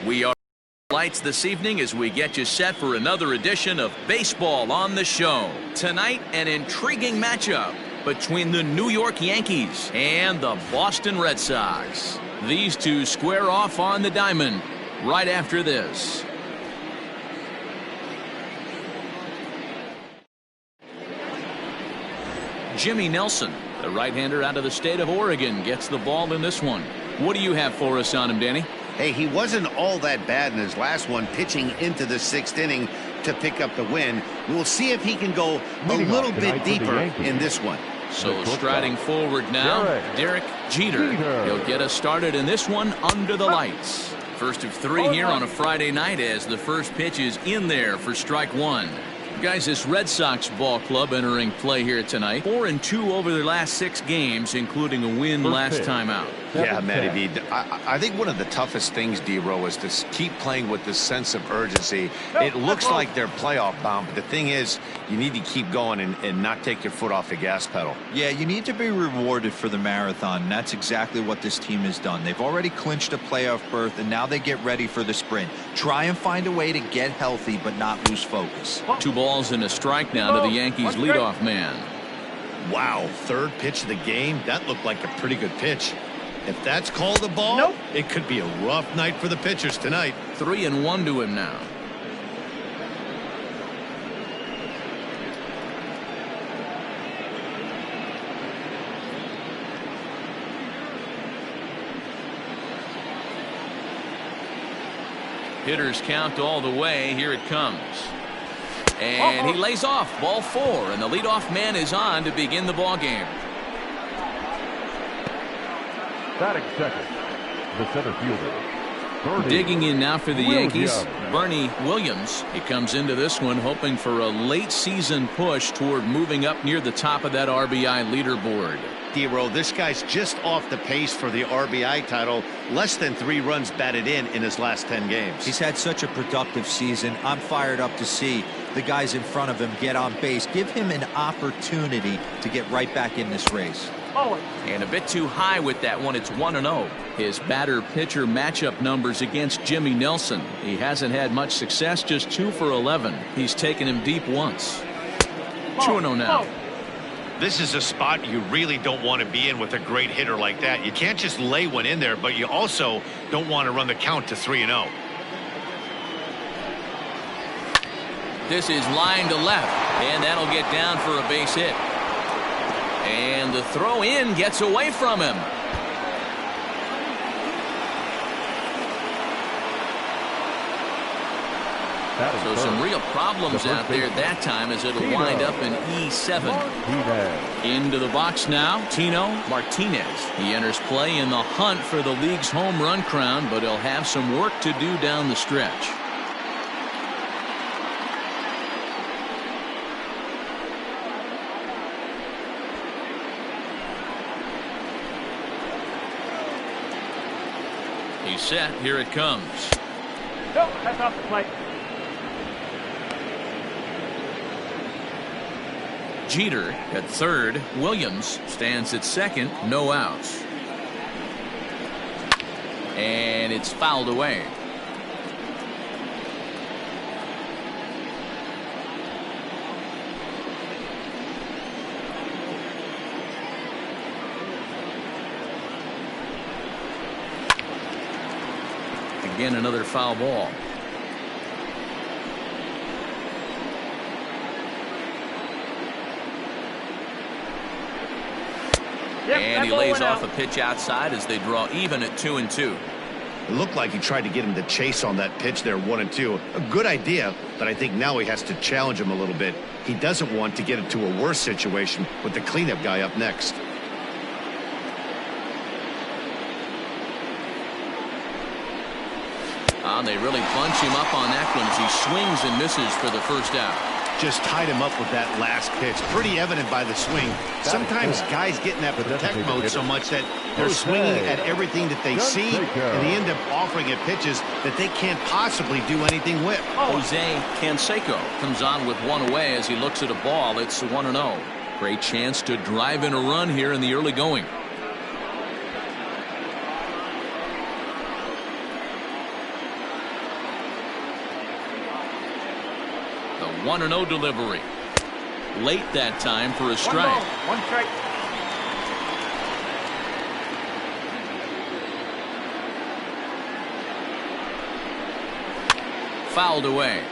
We are lights this evening as we get you set for another edition of Baseball on the Show. Tonight, an intriguing matchup between the New York Yankees and the Boston Red Sox. These two square off on the diamond right after this. Jimmy Nelson, the right-hander out of the state of Oregon, gets the ball in this one. What do you have for us on him, Danny? Hey, he wasn't all that bad in his last one, pitching into the 6th inning to pick up the win. We'll see if he can go a little bit deeper in this one. So striding forward now, Derek Jeter. He'll get us started in this one under the lights. First of 3 here on a Friday night as the first pitch is in there for strike 1. Guys, this Red Sox ball club entering play here tonight. 4-2 over their last 6 games, including a win last time out. Yeah, Matty D. I think one of the toughest things, D-Row, is to keep playing with this sense of urgency. It looks like they're playoff bound, but the thing is, you need to keep going and not take your foot off the gas pedal. Yeah, you need to be rewarded for the marathon, and that's exactly what this team has done. They've already clinched a playoff berth, and now they get ready for the sprint. Try and find a way to get healthy, but not lose focus. 2 balls and a strike now to the Yankees leadoff man. Wow, 3rd pitch of the game. That looked like a pretty good pitch. If that's called a ball, it could be a rough night for the pitchers tonight. 3-1 to him now. Hitters count all the way. Here it comes. And he lays off. Ball 4, and the leadoff man is on to begin the ball game. Batting second, the center fielder. Digging in now for the Yankees, Bernie Williams. He comes into this one hoping for a late season push toward moving up near the top of that RBI leaderboard. D-Row, this guy's just off the pace for the RBI title. Less than 3 runs batted in his last 10 games. He's had such a productive season. I'm fired up to see the guys in front of him get on base. Give him an opportunity to get right back in this race. And a bit too high with that one. It's 1-0. His batter-pitcher matchup numbers against Jimmy Nelson. He hasn't had much success, just 2 for 11. He's taken him deep once. 2-0 now. This is a spot you really don't want to be in with a great hitter like that. You can't just lay one in there, but you also don't want to run the count to 3-0. This is line to left, and that'll get down for a base hit. And the throw in gets away from him. So some real problems out there that time as it'll wind up in E7. Into the box now, Tino Martinez. He enters play in the hunt for the league's home run crown, but he'll have some work to do down the stretch. He's set. Here it comes. Nope, that's off the plate. Jeter at 3rd. Williams stands at 2nd. No outs. And it's fouled away. Again, another foul ball. And he lays off a pitch outside as they draw even at 2-2. It looked like he tried to get him to chase on that pitch there, 1-2. A good idea, but I think now he has to challenge him a little bit. He doesn't want to get into a worse situation with the cleanup guy up next. They really bunch him up on that one as he swings and misses for the first out. Just tied him up with that last pitch. Pretty evident by the swing. Sometimes guys get in that protect mode so much that they're swinging at everything that they see, and they end up offering at pitches that they can't possibly do anything with. Jose Canseco comes on with one away as he looks at a ball. It's 1-0. Great chance to drive in a run here in the early going. 1-0 delivery. Late that time for a strike. 1 strike. Fouled away.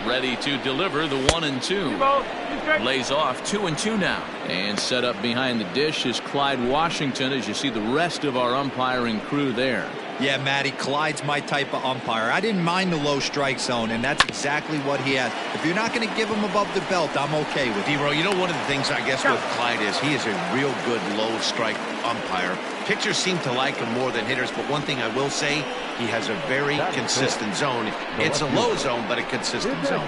Ready to deliver the 1-2. Lays off 2-2 now. And set up behind the dish is Clyde Washington, as you see the rest of our umpiring crew there. Yeah, Matty, Clyde's my type of umpire. I didn't mind the low strike zone, and that's exactly what he has. If you're not going to give him above the belt, I'm okay with it. D-Row, you know, one of the things I guess with Clyde is he is a real good low strike umpire. Pitchers seem to like him more than hitters, but one thing I will say, he has a very consistent zone. It's a low zone, but a consistent zone.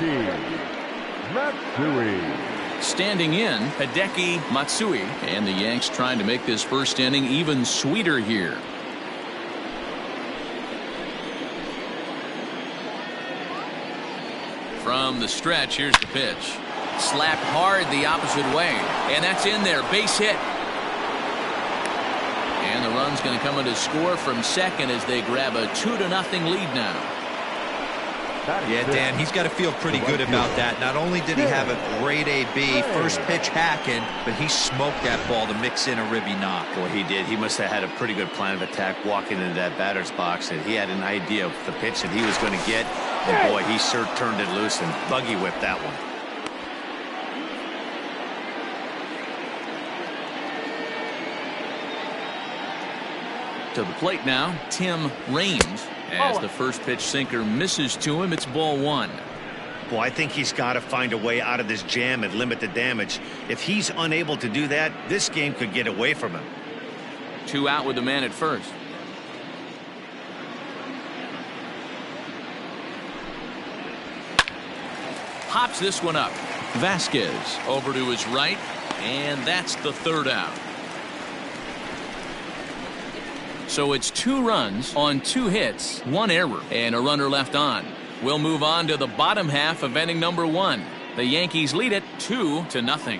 Standing in, Hideki Matsui, and the Yanks trying to make this first inning even sweeter here. From the stretch, here's the pitch. Slapped hard the opposite way, and that's in there. Base hit. And the run's going to come in to score from second as they grab a 2-0 lead now. Yeah, Dan, he's got to feel pretty good about that. Not only did he have a great AB, first pitch hacking, but he smoked that ball to mix in a ribby knock. Well, he did. He must have had a pretty good plan of attack walking into that batter's box, and he had an idea of the pitch that he was going to get. And boy, he sure turned it loose and buggy whipped that one. To the plate now, Tim Raines. As the first pitch sinker misses to him, it's ball 1. Boy, I think he's got to find a way out of this jam and limit the damage. If he's unable to do that, this game could get away from him. 2 out with the man at first. Pops this one up. Vasquez over to his right, and that's the 3rd out. So it's 2 runs on 2 hits, 1 error, and a runner left on. We'll move on to the bottom half of inning number 1. The Yankees lead it 2-0.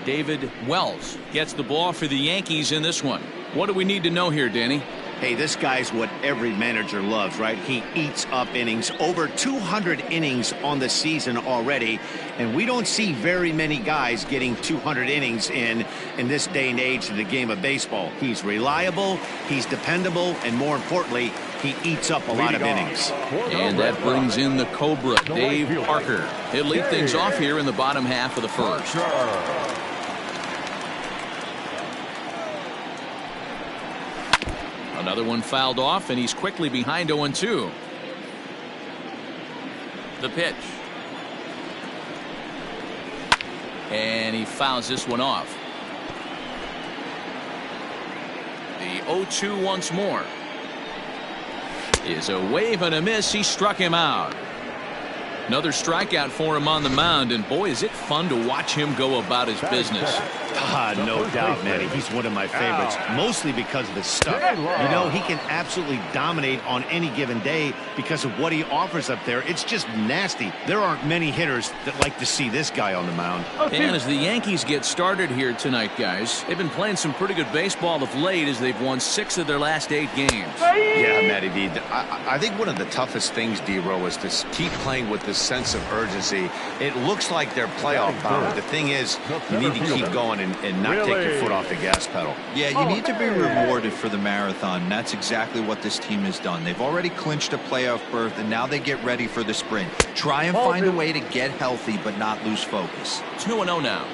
David Wells gets the ball for the Yankees in this one. What do we need to know here, Danny? Hey, this guy's what every manager loves, right? He eats up innings. Over 200 innings on the season already. And we don't see very many guys getting 200 innings in this day and age of the game of baseball. He's reliable, he's dependable, and more importantly, he eats up a lot of innings. And that brings in the Cobra, Dave Parker. He'll lead things off here in the bottom half of the first. Another one fouled off, and he's quickly behind 0-2. The pitch. And he fouls this one off. The 0-2 once more. Is a wave and a miss. He struck him out. Another strikeout for him on the mound, and boy, is it fun to watch him go about his business. No doubt, Manny. He's one of my favorites, mostly because of his stuff. You know, he can absolutely dominate on any given day because of what he offers up there. It's just nasty. There aren't many hitters that like to see this guy on the mound. And as the Yankees get started here tonight, guys, they've been playing some pretty good baseball of late as they've won 6 of their last 8 games. Yeah, Matty D. I think one of the toughest things, D-Row, is to keep playing with this sense of urgency. It looks like they're playoff bound. The thing is, you need to keep going and not take your foot off the gas pedal. Yeah, you need to be rewarded for the marathon. That's exactly what this team has done. They've already clinched a playoff berth, and now they get ready for the sprint. Try and find a way to get healthy but not lose focus. 2-0 now.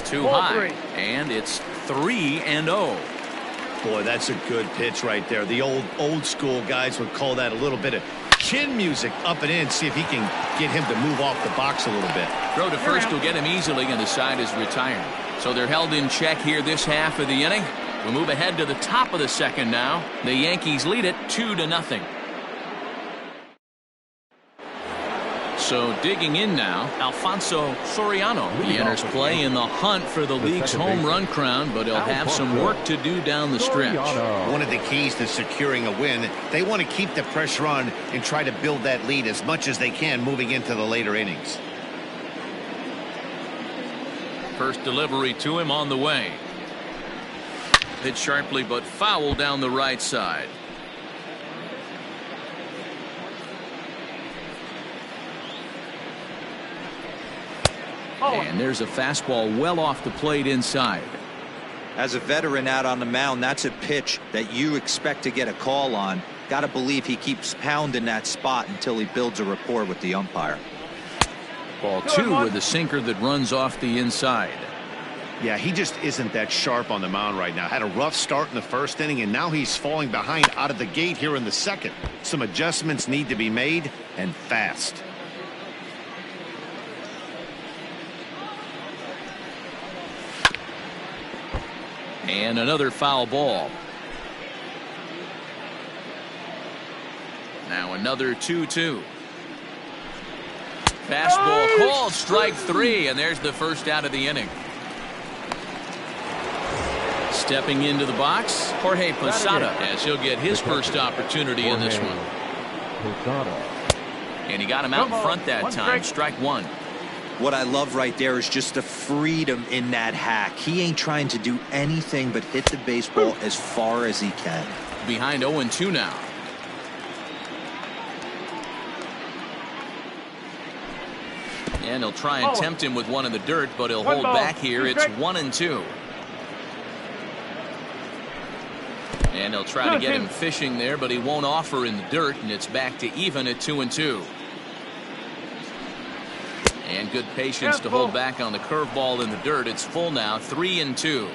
Too high, and it's 3-0. Boy, that's a good pitch right there. The old school guys would call that a little bit of chin music up and in. See if he can get him to move off the box a little bit. Throw to first will get him easily, and the side is retired. So they're held in check here this half of the inning. We'll move ahead to the top of the second now. The Yankees lead it 2-0. So digging in now, Alfonso Soriano. He enters play in the hunt for the league's home run crown, but he'll have some work to do down the stretch. One of the keys to securing a win, they want to keep the pressure on and try to build that lead as much as they can moving into the later innings. First delivery to him on the way. Hit sharply but foul down the right side. And there's a fastball well off the plate inside. As a veteran out on the mound, that's a pitch that you expect to get a call on. Got to believe he keeps pounding that spot until he builds a rapport with the umpire. Ball 2 with a sinker that runs off the inside. Yeah, he just isn't that sharp on the mound right now. Had a rough start in the first inning, and now he's falling behind out of the gate here in the second. Some adjustments need to be made, and fast. And another foul ball. Now another 2-2. Fastball called, strike 3, and there's the first out of the inning. Stepping into the box, Jorge Posada, as he'll get his first opportunity in this one. And he got him out in front that time, strike 1. What I love right there is just the freedom in that hack. He ain't trying to do anything but hit the baseball as far as he can. Behind 0-2 now. And he'll try and tempt him with one in the dirt, but he'll hold back here. It's 1-2. And he'll try to get him fishing there, but he won't offer in the dirt, and it's back to even at 2-2. And good patience to hold back on the curveball in the dirt. It's full now, 3-2.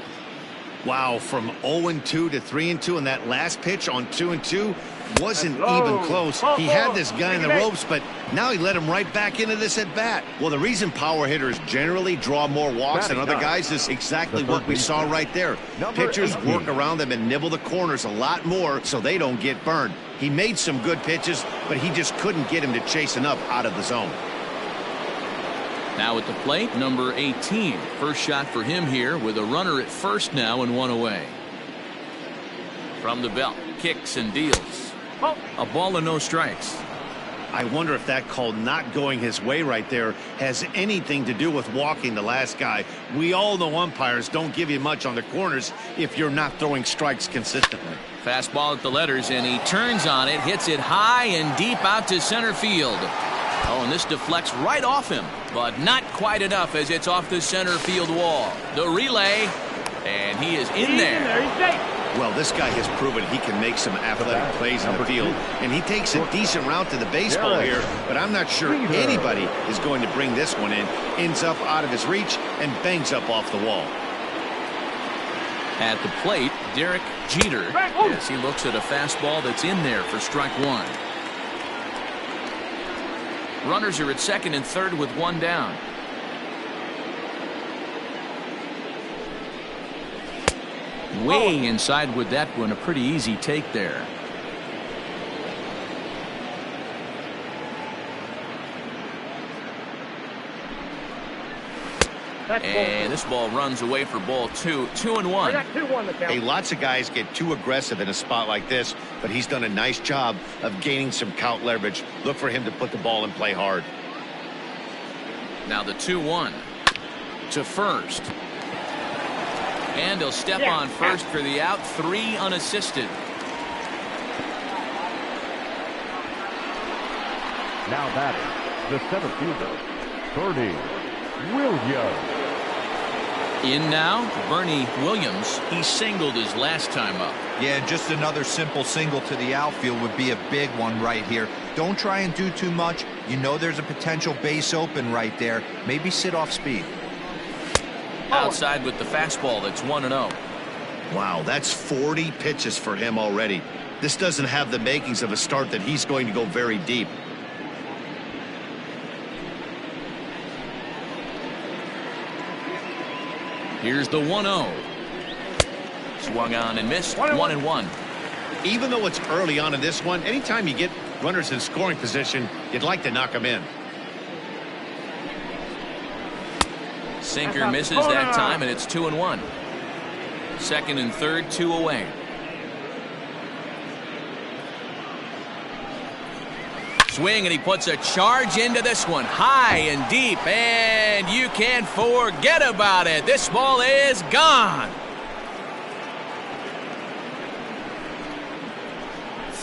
Wow, from 0-2 to 3-2, and that last pitch on 2-2 wasn't even close. He had this guy in the ropes, but now he let him right back into this at bat. Well, the reason power hitters generally draw more walks than other guys is exactly what we saw right there. Pitchers work around them and nibble the corners a lot more so they don't get burned. He made some good pitches, but he just couldn't get him to chase enough out of the zone. Now at the plate, number 18. First shot for him here with a runner at first now and one away. From the belt, kicks and deals. A ball and no strikes. I wonder if that call not going his way right there has anything to do with walking the last guy. We all know umpires don't give you much on the corners if you're not throwing strikes consistently. Fastball at the letters, and he turns on it, hits it high and deep out to center field. Oh, and this deflects right off him, but not quite enough as it's off the center field wall. The relay, and he is in there. Well, this guy has proven he can make some athletic plays in the field, and he takes a decent route to the baseball here, but I'm not sure anybody is going to bring this one in. Ends up out of his reach and bangs up off the wall. At the plate, Derek Jeter, as he looks at a fastball that's in there for strike 1. Runners are at second and third with one down. Way inside with that one, a pretty easy take there. And this ball runs away for ball 2. 2-1. Hey, lots of guys get too aggressive in a spot like this, but he's done a nice job of gaining some count leverage. Look for him to put the ball in play hard. Now the 2-1 to first. And he'll step on first for the out. 3 unassisted. Now batting, the center fielder, Bernie Williams. In now, Bernie Williams. He singled his last time up. Yeah, just another simple single to the outfield would be a big one right here. Don't try and do too much. You know there's a potential base open right there. Maybe sit off speed. Outside with the fastball, that's 1-0. Wow, that's 40 pitches for him already. This doesn't have the makings of a start that he's going to go very deep. Here's the 1-0. Swung on and missed. 1-1. Even though it's early on in this one, anytime you get runners in scoring position, you'd like to knock them in. Sinker misses that time, and it's 2-1. Second and third, 2 away. Swing, and he puts a charge into this one, high and deep, and you can't forget about it. This ball is gone.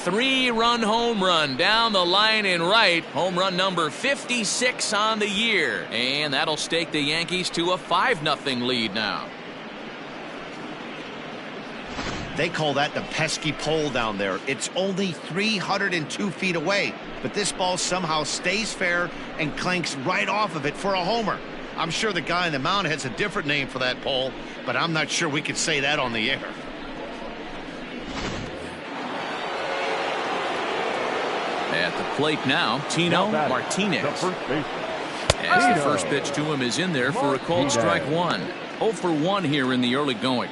3-run home run down the line in right. Home run number 56 on the year. And that'll stake the Yankees to a 5-0 lead now. They call that the pesky pole down there. It's only 302 feet away, but this ball somehow stays fair and clanks right off of it for a homer. I'm sure the guy in the mound has a different name for that pole, but I'm not sure we could say that on the air. At the plate now, Tino Martinez. As the first pitch to him is in there for a called strike one. 0 for 1 here in the early going.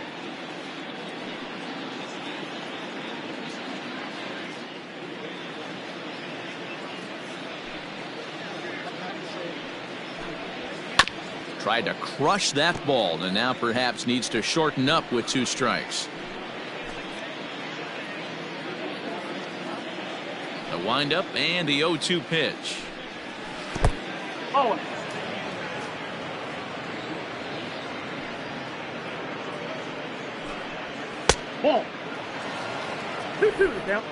Tried to crush that ball, and now perhaps needs to shorten up with 2 strikes. The windup and the 0-2 pitch. Oh. Ball. 2-2 count.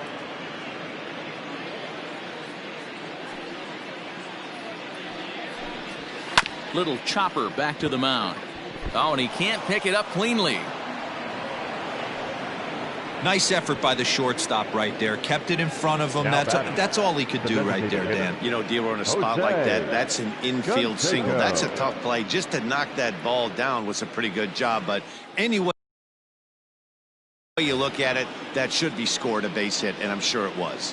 Little chopper back to the mound. Oh, and he can't pick it up cleanly. Nice effort by the shortstop right there. Kept it in front of him. That's all he could do right there, Dan. You know, Dealer, in a spot like that, that's an infield single. That's a tough play. Just to knock that ball down was a pretty good job. But anyway, you look at it, that should be scored a base hit, and I'm sure it was.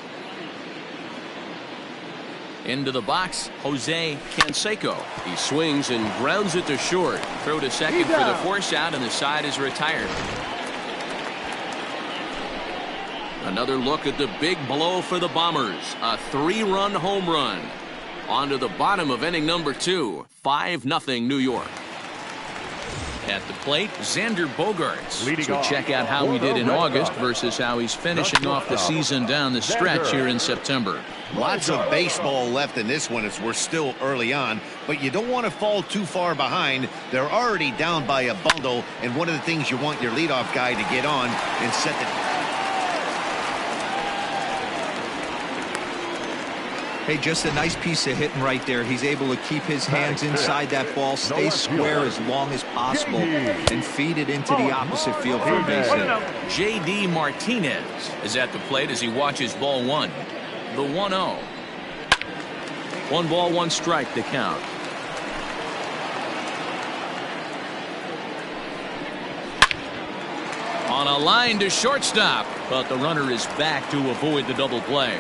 Into the box, Jose Canseco. He swings and grounds it to short. Throw to second for the force out, and the side is retired. Another look at the big blow for the Bombers. A 3-run home run. On to the bottom of inning number 2. 5-0 New York. At the plate, Xander Bogaerts. So check out how he did in August versus how he's finishing off the season down the stretch here in September. Lots of baseball left in this one as we're still early on, but you don't want to fall too far behind. They're already down by a bundle, and one of the things you want your leadoff guy to get on and set the... Hey, just a nice piece of hitting right there. He's able to keep his hands inside that ball, stay square as long as possible, and feed it into the opposite field for a base hit. J.D. Martinez is at the plate as he watches ball 1. The 1-0. 1 ball, 1 strike to count. On a line to shortstop, but the runner is back to avoid the double play.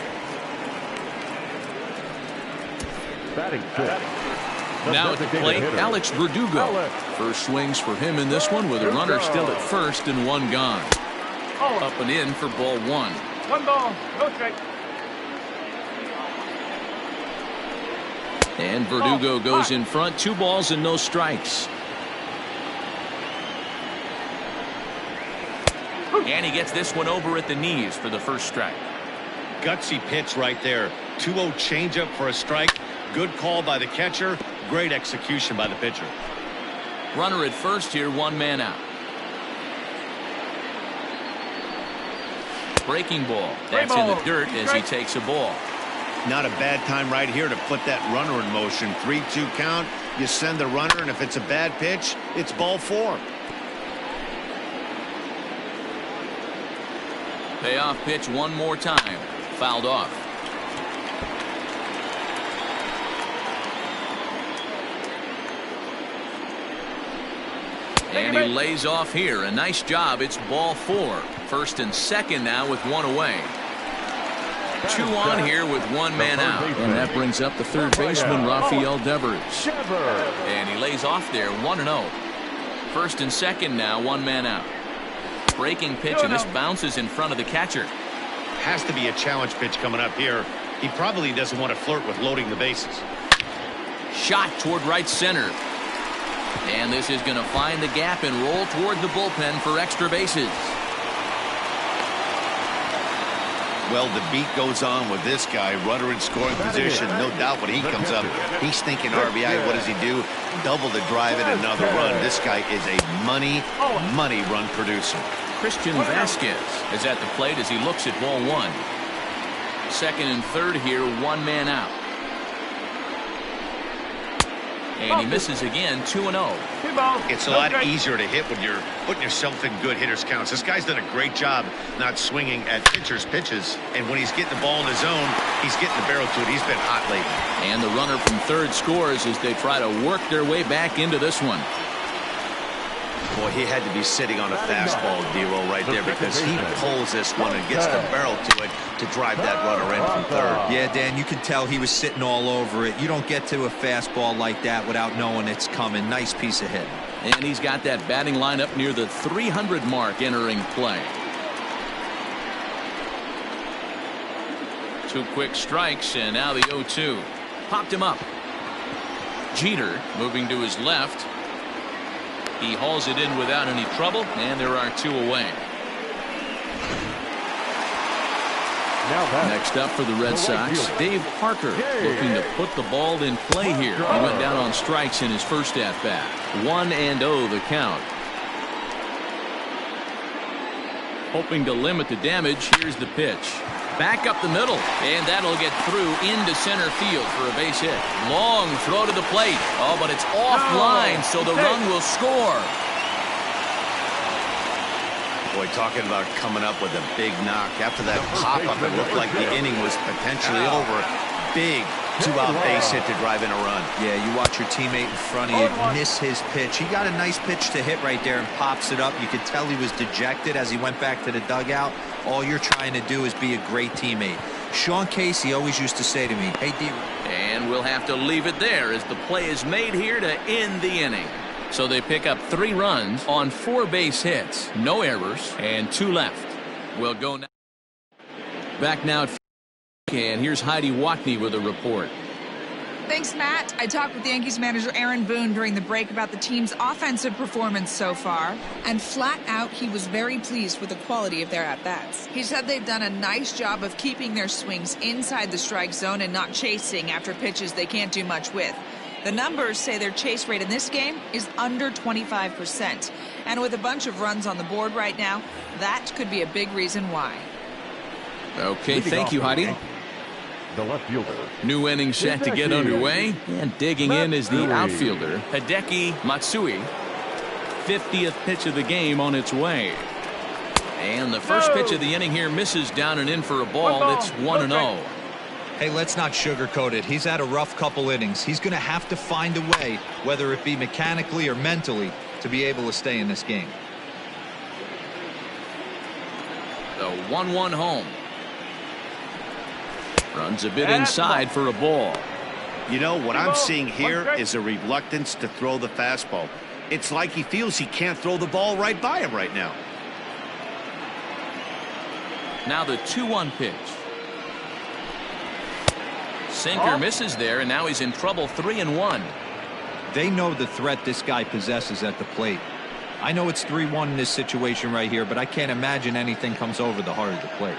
Now at the plate, Alex Verdugo. First swings for him in this one with a runner still at first and 1 gone. Up and in for ball 1. 1 ball, no strike. And Verdugo goes in front. 2 balls and no strikes. And he gets this one over at the knees for the first strike. Gutsy pitch right there. 2-0 changeup for a strike. Good call by the catcher. Great execution by the pitcher. Runner at first here, 1 man out. Breaking ball. That's in the dirt as he takes a ball. Not a bad time right here to put that runner in motion. 3-2 count. You send the runner, and if it's a bad pitch, it's ball 4. Payoff pitch one more time. Fouled off. And he lays off here. A nice job. It's ball 4. First and second now with 1 away. 2 on here with 1 man out. And that brings up the third baseman, Rafael Devers. And he lays off there, 1-0. First and second now, 1 man out. Breaking pitch, and this bounces in front of the catcher. Has to be a challenge pitch coming up here. He probably doesn't want to flirt with loading the bases. Shot toward right center. And this is going to find the gap and roll toward the bullpen for extra bases. Well, the beat goes on with this guy. Runner in scoring position. No doubt when he comes up, he's thinking RBI. What does he do? Double the drive and another run. This guy is a money run producer. Christian Vasquez is at the plate as he looks at ball one. Second and third here, one man out. And he misses again, 2-0. It's a lot easier to hit when you're putting yourself in good hitters' counts. This guy's done a great job not swinging at pitchers' pitches. And when he's getting the ball in his zone, he's getting the barrel to it. He's been hot lately. And the runner from third scores as they try to work their way back into this one. Boy, he had to be sitting on a fastball, D-Roll, right there, because he pulls this one and gets the barrel to it to drive that runner in from third. Yeah, Dan, you can tell he was sitting all over it. You don't get to a fastball like that without knowing it's coming. Nice piece of hit. And he's got that batting lineup near the 300 mark entering play. 2 quick strikes, and now the 0-2. Popped him up. Jeter moving to his left. He hauls it in without any trouble, and there are 2 away. Next up for the Red Sox, Dave Parker looking to put the ball in play here. He went down on strikes in his first at-bat. 1-0 the count. Hoping to limit the damage, here's the pitch. Back up the middle, and that'll get through into center field for a base hit. Long throw to the plate. Oh, but it's offline, so the run will score. Boy, talking about coming up with a big knock. After that pop-up, it looked like the inning was potentially over. Big 2-out base hit to drive in a run. Yeah, you watch your teammate in front of you miss his pitch. He got a nice pitch to hit right there and pops it up. You could tell he was dejected as he went back to the dugout. All you're trying to do is be a great teammate. Sean Casey always used to say to me, hey, D. And we'll have to leave it there as the play is made here to end the inning. So they pick up 3 runs on 4 base hits, no errors, and 2 left. We'll go now. Back now at and here's Heidi Watney with a report. Thanks, Matt. I talked with Yankees manager Aaron Boone during the break about the team's offensive performance so far, and flat out he was very pleased with the quality of their at-bats. He said they've done a nice job of keeping their swings inside the strike zone and not chasing after pitches they can't do much with. The numbers say their chase rate in this game is under 25%, and with a bunch of runs on the board right now, that could be a big reason why. Okay, thank you, Heidi. The left fielder. New inning set to get underway, and digging in is the outfielder Hideki Matsui. 50th pitch of the game on its way, and the first pitch of the inning here misses down and in for a ball. It's 1-0. Hey, let's not sugarcoat it. He's had a rough couple innings. He's going to have to find a way, whether it be mechanically or mentally, to be able to stay in this game. The 1-1 home. Runs a bit inside for a ball. You know, what I'm seeing here is a reluctance to throw the fastball. It's like he feels he can't throw the ball right by him right now. Now the 2-1 pitch. Sinker misses there, and now he's in trouble. 3-1. They know the threat this guy possesses at the plate. I know it's 3-1 in this situation right here, but I can't imagine anything comes over the heart of the plate.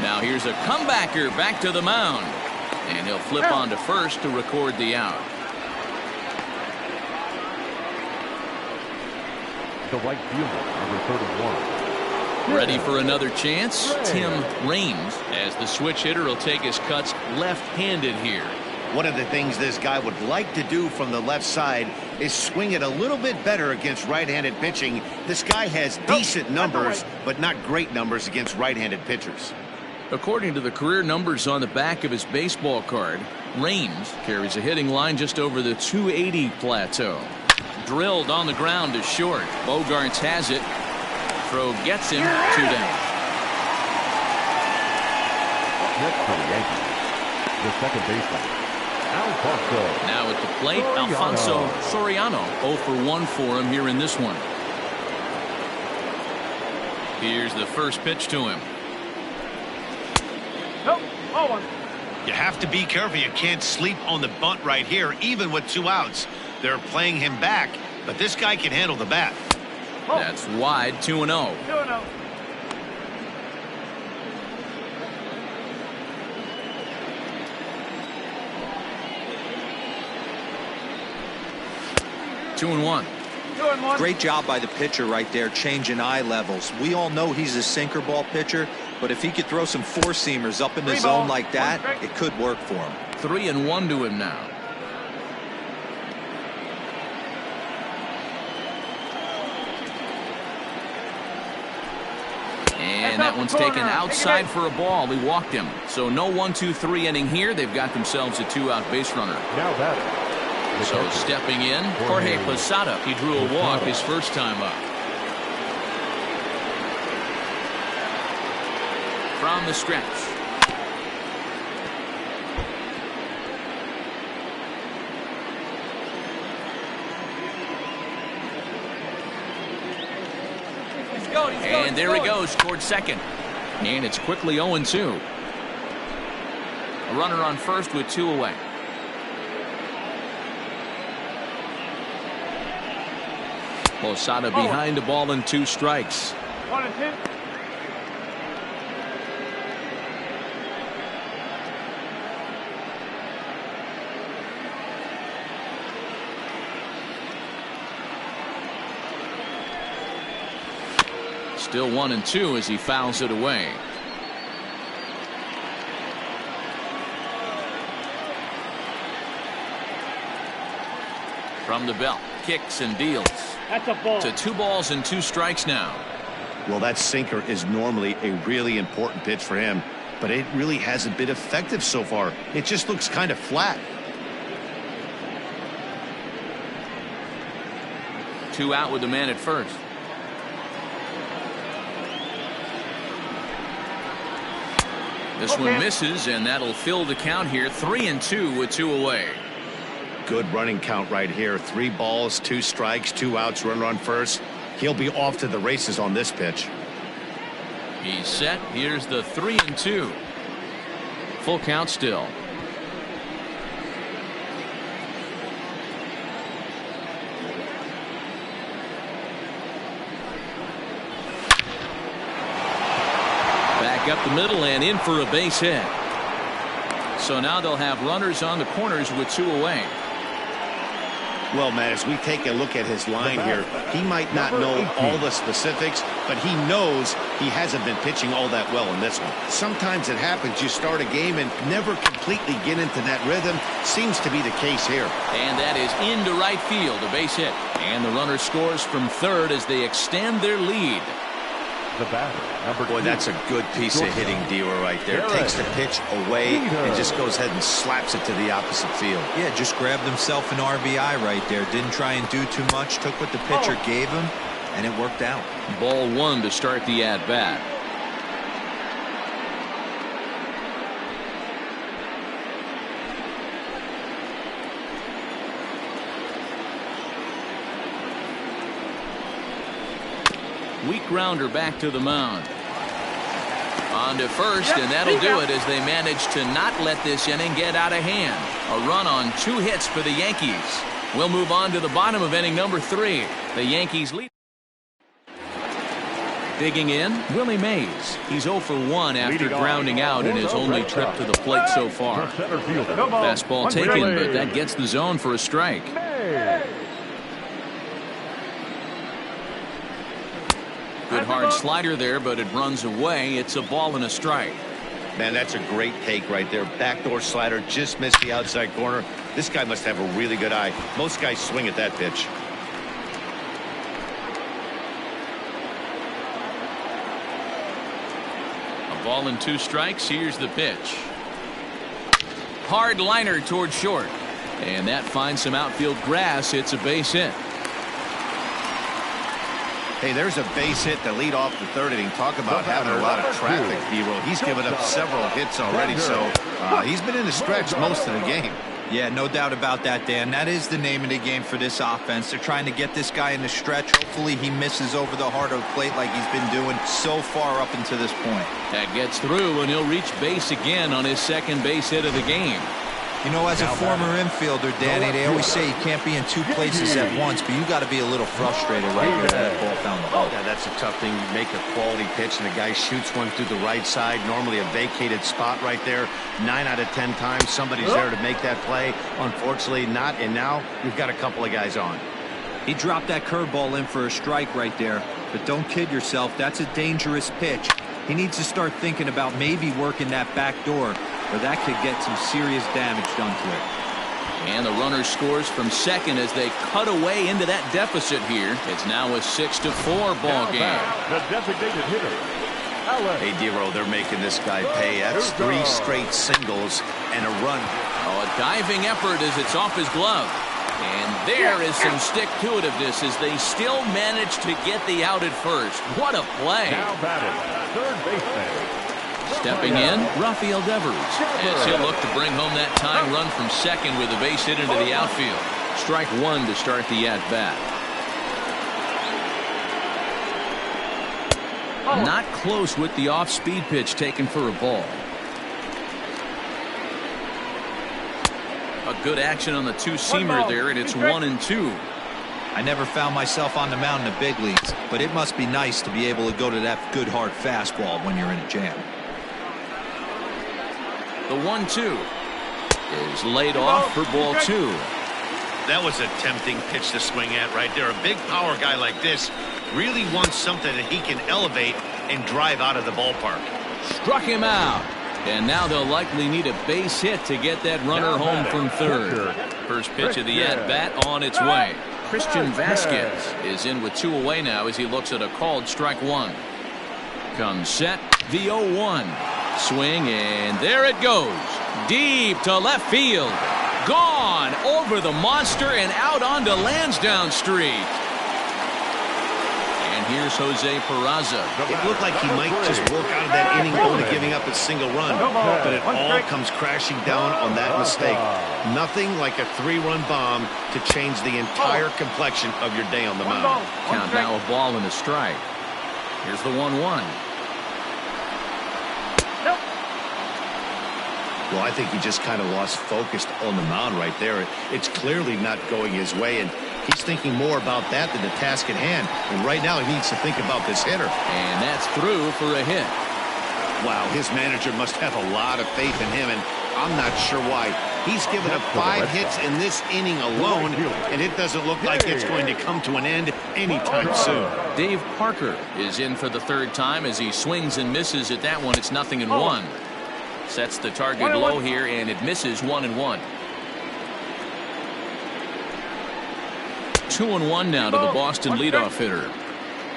Now here's a comebacker back to the mound, and he'll flip on to first to record the out. The right fielder, number 31. Ready for another chance? Tim Raines, as the switch hitter, will take his cuts left-handed here. One of the things this guy would like to do from the left side is swing it a little bit better against right-handed pitching. This guy has decent numbers, but not great numbers against right-handed pitchers. According to the career numbers on the back of his baseball card, Raines carries a hitting line just over the 280 plateau. Drilled on the ground to short. Bogarts has it. Throw gets him. 2 down. Next for the Yankees, the second baseman, Alfonso. Now at the plate, Alfonso Soriano. 0 for 1 for him here in this one. Here's the first pitch to him. 1. You have to be careful. You can't sleep on the bunt right here, even with 2 outs. They're playing him back, but this guy can handle the bat. That's wide, 2-0. 2-0. 2-1. 2-1. Great job by the pitcher right there, changing eye levels. We all know he's a sinker ball pitcher, but if he could throw some four-seamers up in the zone like that, it could work for him. 3-1 to him now. And that one's taken outside for a ball. He walked him. So no 1-2-3 inning here. They've got themselves a 2-out base runner. Now batting. So stepping in, Jorge Posada. He drew a walk his first time up. From the stretch. And there he goes toward second. And it's quickly 0-2. A runner on first with 2 away. Posada behind the ball and 2 strikes. 1-2. Still 1-2 as he fouls it away. From the belt, kicks and deals. That's a ball. To 2 balls and 2 strikes now. Well, that sinker is normally a really important pitch for him, but it really hasn't been effective so far. It just looks kind of flat. 2 out with the man at first. This one misses, and that'll fill the count here. 3-2 with 2 away. Good running count right here. 3 balls, 2 strikes, 2 outs, runner on first. He'll be off to the races on this pitch. He's set. Here's the 3-2. Full count still. Back up the middle and in for a base hit. So now they'll have runners on the corners with 2 away. Well, Matt, as we take a look at his line here, he might not know all the specifics, but he knows he hasn't been pitching all that well in this one. Sometimes it happens. You start a game and never completely get into that rhythm. Seems to be the case here. And that is into right field, a base hit. And the runner scores from third as they extend their lead. The batter, number 2. Boy, that's a good piece of hitting, Dewar, right there. Takes the pitch away and just goes ahead and slaps it to the opposite field. Yeah, just grabbed himself an RBI right there. Didn't try and do too much. Took what the pitcher gave him, and it worked out. Ball 1 to start the at-bat. Weak grounder back to the mound. On to first, and that'll do it as they manage to not let this inning get out of hand. A run on 2 hits for the Yankees. We'll move on to the bottom of inning number 3. The Yankees lead. Digging in, Willie Mays. He's 0 for 1 after grounding out in his only trip to the plate so far. Fastball taken, but that gets the zone for a strike. Good hard slider there, but it runs away. It's a ball and a strike. Man, that's a great take right there. Backdoor slider, just missed the outside corner. This guy must have a really good eye. Most guys swing at that pitch. A ball and 2 strikes. Here's the pitch. Hard liner toward short. And that finds some outfield grass. It's a base hit. Hey, there's a base hit to lead off the 3rd inning. Talk about having a lot of traffic, D-Roll. He's given up several hits already, so he's been in the stretch most of the game. Yeah, no doubt about that, Dan. That is the name of the game for this offense. They're trying to get this guy in the stretch. Hopefully he misses over the heart of the plate like he's been doing so far up until this point. That gets through, and he'll reach base again on his second base hit of the game. You know, as a former infielder, Danny, they always say you can't be in two places at once, but you got to be a little frustrated right when that ball found the hole. Yeah, that's a tough thing. You make a quality pitch, and the guy shoots one through the right side, normally a vacated spot right there. 9 out of 10 times, somebody's there to make that play. Unfortunately, not, and now you've got a couple of guys on. He dropped that curveball in for a strike right there, but don't kid yourself. That's a dangerous pitch. He needs to start thinking about maybe working that back door, or that could get some serious damage done to it. And the runner scores from second as they cut away into that deficit here. It's now a 6-4 ball game. The designated hitter. Hey, Dero, they're making this guy pay. That's 3 straight singles and a run. Oh, a diving effort as it's off his glove. And there is some stick-to-itiveness as they still manage to get the out at first. What a play. Now batting, third baseman. Stepping in, Rafael Devers, as he'll look to bring home that tying run from second with a base hit into the outfield. Strike one to start the at-bat. Not close with the off-speed pitch taken for a ball. A good action on the two-seamer there, and it's 1-2. I never found myself on the mound in the big leagues, but it must be nice to be able to go to that good hard fastball when you're in a jam. The 1-2 is laid off for ball 2. That was a tempting pitch to swing at right there. A big power guy like this really wants something that he can elevate and drive out of the ballpark. Struck him out. And now they'll likely need a base hit to get that runner home from third. First pitch of the at-bat on its way. Christian Vasquez is in with 2 away now as he looks at a called strike one. Comes set, the 0-1. Swing, and there it goes. Deep to left field. Gone over the monster and out onto Lansdowne Street. And here's Jose Peraza. It looked like he might just walk out of that inning only giving up a single run, but it all comes crashing down on that mistake. Nothing like a 3-run bomb to change the entire complexion of your day on the mound. Count now a ball and a strike. Here's the 1-1. Well, I think he just kind of lost focus on the mound right there. It's clearly not going his way, and he's thinking more about that than the task at hand. And right now he needs to think about this hitter. And that's through for a hit. Wow, his manager must have a lot of faith in him, and I'm not sure why. He's given up 5 hits in this inning alone, and it doesn't look like it's going to come to an end anytime soon. Dave Parker is in for the third time as he swings and misses at that one. It's 0-1. Sets the target low here, and it misses 1-1. 2-1 now to the Boston leadoff hitter.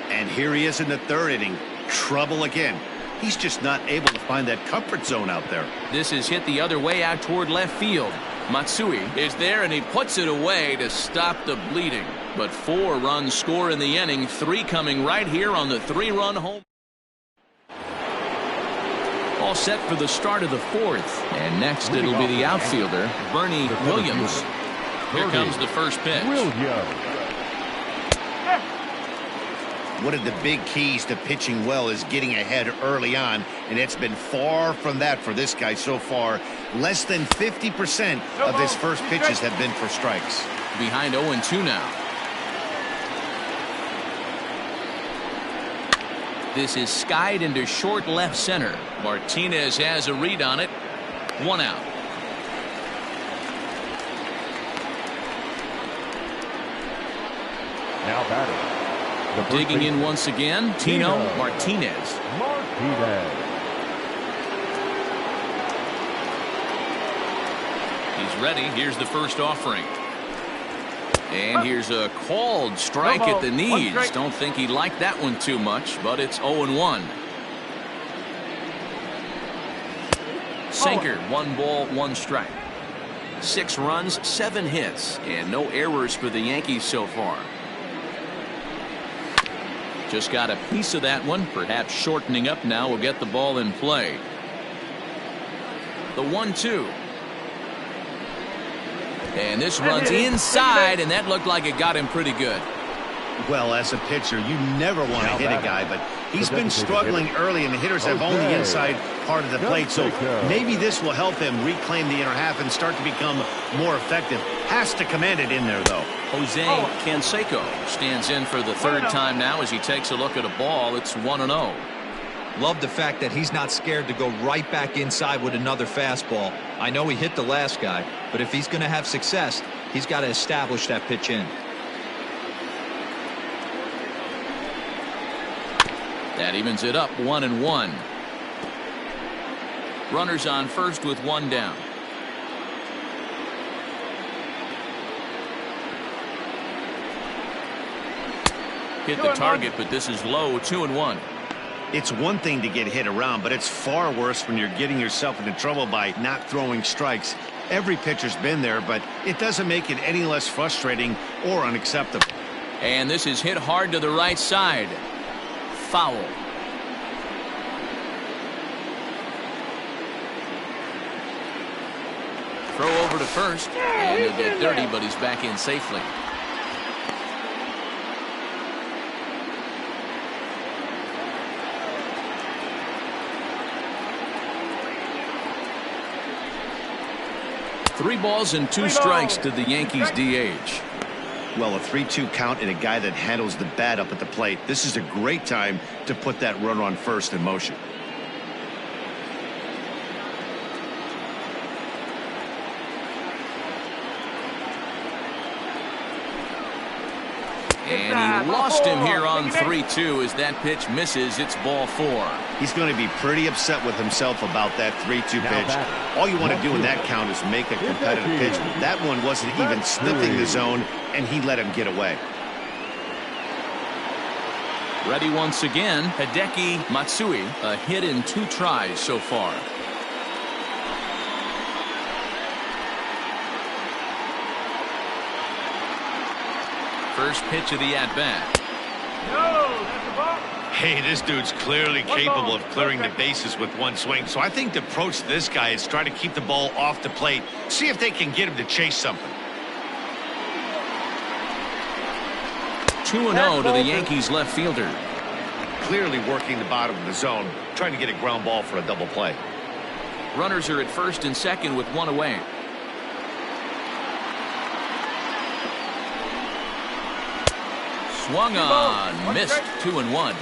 And here he is in the third inning. Trouble again. He's just not able to find that comfort zone out there. This is hit the other way out toward left field. Matsui is there, and he puts it away to stop the bleeding. But 4 runs score in the inning, 3 coming right here on the 3-run home. All set for the start of the 4th. And next it'll be the outfielder, Bernie Williams. Here comes the first pitch. One of the big keys to pitching well is getting ahead early on, and it's been far from that for this guy so far. Less than 50% of his first pitches have been for strikes. Behind 0-2 now. This is skied into short left center. Martinez has a read on it. 1 out. Now batting. Digging in once again, Tino Martinez. He's ready. Here's the first offering. And here's a called strike at the knees. Don't think he liked that one too much, but it's 0-1. Sinker, 1 ball, 1 strike. 6 runs, 7 hits, and no errors for the Yankees so far. Just got a piece of that one, perhaps shortening up now will get the ball in play. The 1-2. And this runs inside, and that looked like it got him pretty good. Well, as a pitcher, you never want to hit a guy, but he's been struggling early, and the hitters have owned the inside part of the plate, so maybe this will help him reclaim the inner half and start to become more effective. Has to command it in there, though. Jose Canseco stands in for the third time now as he takes a look at a ball. It's 1-0. Love the fact that he's not scared to go right back inside with another fastball. I know he hit the last guy, but if he's going to have success, he's got to establish that pitch in. That evens it up 1-1. Runners on first with one down. Hit the target, but this is low. 2-1. It's one thing to get hit around, but it's far worse when you're getting yourself into trouble by not throwing strikes. Every pitcher's been there, but it doesn't make it any less frustrating or unacceptable. And this is hit hard to the right side. Foul. Throw over to first, and he'll get dirty, but he's back in safely. Three balls and two strikes to the Yankees DH. Well, a 3-2 count and a guy that handles the bat up at the plate. This is a great time to put that runner on first in motion. And he lost him here on 3-2 as that pitch misses. It's ball 4. He's going to be pretty upset with himself about that 3-2 pitch. All you want to do in that count is make a competitive pitch. That one wasn't even sniffing the zone, and he let him get away. Ready once again, Hideki Matsui, a hit in 2 tries so far. First pitch of the at-bat. Hey, this dude's clearly capable of clearing the bases with one swing. So I think the approach to this guy is try to keep the ball off the plate. See if they can get him to chase something. 2-0 to the Yankees left fielder. Clearly working the bottom of the zone, trying to get a ground ball for a double play. Runners are at first and second with one away. Swung on, missed. 2-1.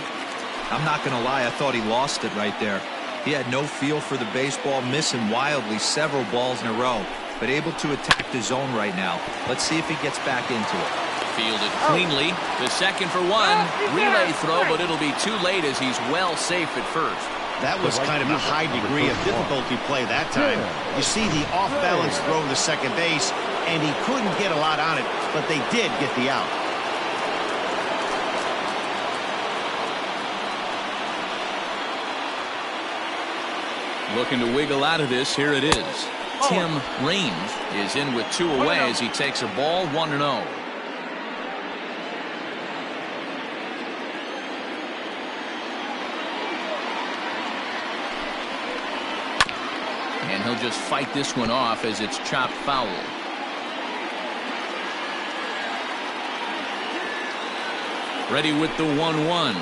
I'm not going to lie, I thought he lost it right there. He had no feel for the baseball, missing wildly several balls in a row, but able to attack the zone right now. Let's see if he gets back into it. Fielded cleanly. The second for one. Relay throw, but it'll be too late as he's well safe at first. That was kind of a high degree of difficulty play that time. You see the off-balance throw to second base, and he couldn't get a lot on it, but they did get the out. Looking to wiggle out of this. Here it is. Tim Raines is in with 2 away as he takes a ball 1-0. And he'll just fight this one off as it's chopped foul. Ready with the 1-1.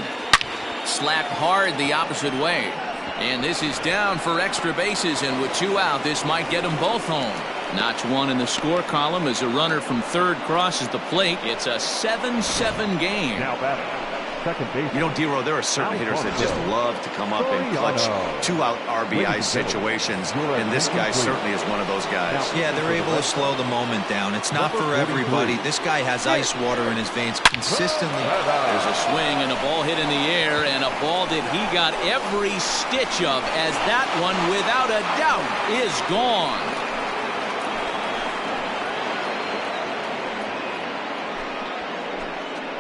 Slapped hard the opposite way. And this is down for extra bases, and with 2 out, this might get them both home. Notch 1 in the score column as a runner from third crosses the plate. It's a 7-7 game. Now batting, second base. You know, D-Row, there are certain hitters that just love to come up in clutch 2-out RBI situations, and this guy certainly is one of those guys. Yeah, they're able to slow the moment down. It's not for everybody. This guy has ice water in his veins consistently. There's a swing and a ball hit in the air, and a ball that he got every stitch of, as that one, without a doubt, is gone.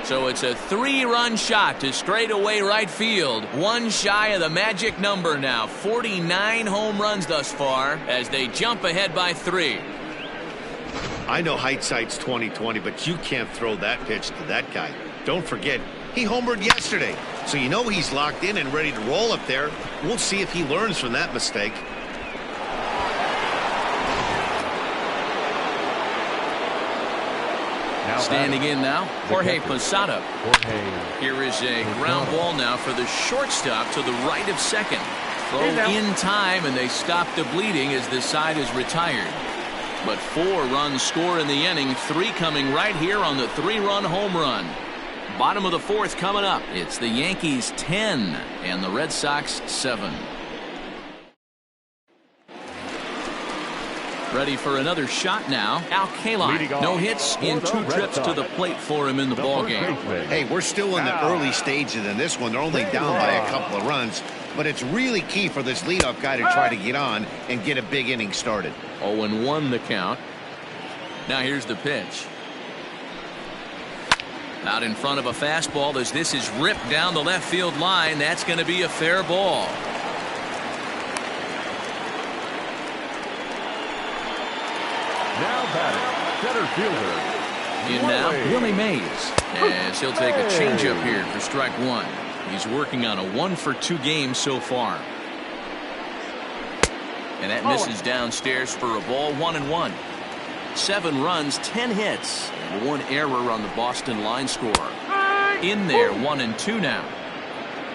So it's a 3-run shot to straightaway right field. One shy of the magic number now. 49 home runs thus far as they jump ahead by 3. I know hindsight's 20/20, but you can't throw that pitch to that guy. Don't forget, he homered yesterday, so you know he's locked in and ready to roll up there. We'll see if he learns from that mistake. Standing in now, Jorge Posada. Here is a ground ball now for the shortstop to the right of second. Throw in time, and they stop the bleeding as this side is retired. But 4 runs score in the inning, 3 coming right here on the 3-run home run. Bottom of the 4th coming up. It's the Yankees 10 and the Red Sox 7. Ready for another shot now. Al Kaline, no hits in 2 trips to the plate for him in the ballgame. Hey, we're still in the early stages in this one. They're only down by a couple of runs, but it's really key for this leadoff guy to try to get on and get a big inning started. 0-1 the count. Now here's the pitch. Out in front of a fastball as this is ripped down the left field line. That's going to be a fair ball. Now batting, center fielder. In now, Willie Mays. As he'll take a changeup here for strike 1. He's working on a 1-for-2 game so far. And that misses downstairs for a ball. 1-1. 7 runs, 10 hits, and 1 error on the Boston line score. In there, 1-2 now.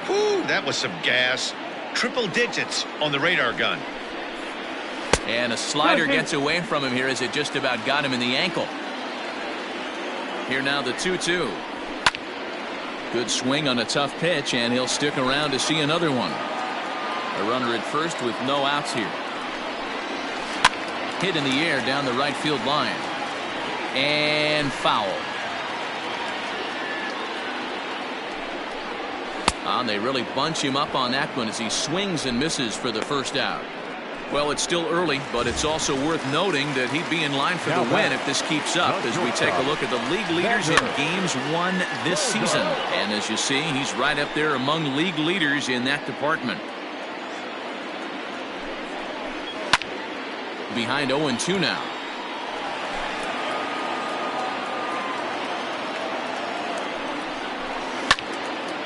Whew, that was some gas. Triple digits on the radar gun. And a slider gets away from him here as it just about got him in the ankle. Here now the 2-2. Good swing on a tough pitch, and he'll stick around to see another one. A runner at first with no outs here. Hit in the air down the right field line. And foul. They really bunch him up on that one as he swings and misses for the first out. Well, it's still early, but it's also worth noting that he'd be in line for the win if this keeps up as we take a look at the league leaders in games won this season. And as you see, he's right up there among league leaders in that department. Behind 0-2 now.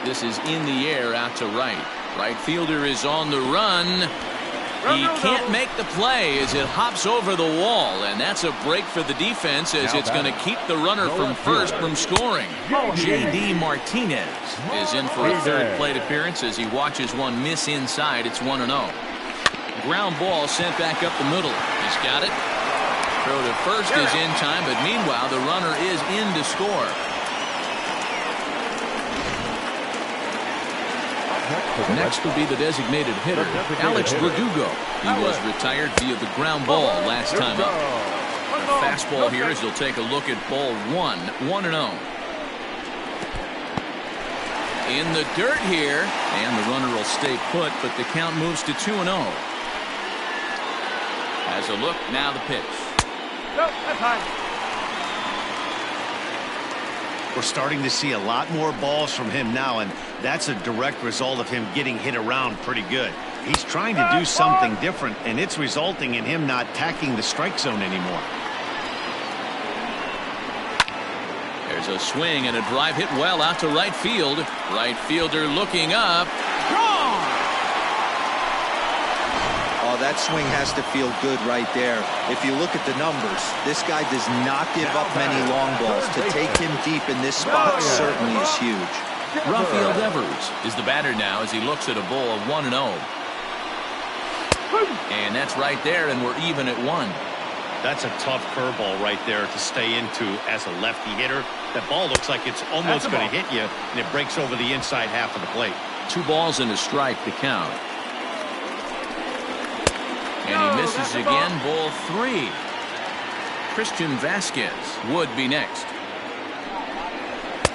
This is in the air out to right. Right fielder is on the run. He can't make the play as it hops over the wall, and that's a break for the defense as it's going to keep the runner from first from scoring. J.D. Martinez is in for a 3rd plate appearance as he watches one miss inside. It's 1-0. Ground ball sent back up the middle. He's got it. Throw to first is in time, but meanwhile the runner is in to score. Next will be the designated hitter, Alex Verdugo. He was retired via the ground ball last time up. A fastball here as he'll take a look at ball 1, 1-0. In the dirt here, and the runner will stay put, but the count moves to 2-0. Has a look, now the pitch. We're starting to see a lot more balls from him now, and that's a direct result of him getting hit around pretty good. He's trying to do something different, and it's resulting in him not tacking the strike zone anymore. There's a swing and a drive hit well out to right field. Right fielder looking up. Oh, that swing has to feel good right there. If you look at the numbers, this guy does not give up many long balls. To take him deep in this spot certainly is huge. Rafael Devers is the batter now as he looks at a ball of 1-0. And that's right there, and we're even at 1. That's a tough curveball right there to stay into as a lefty hitter. That ball looks like it's almost going to hit you, and it breaks over the inside half of the plate. 2 balls and a strike to count. And he misses again, ball 3. Christian Vasquez would be next.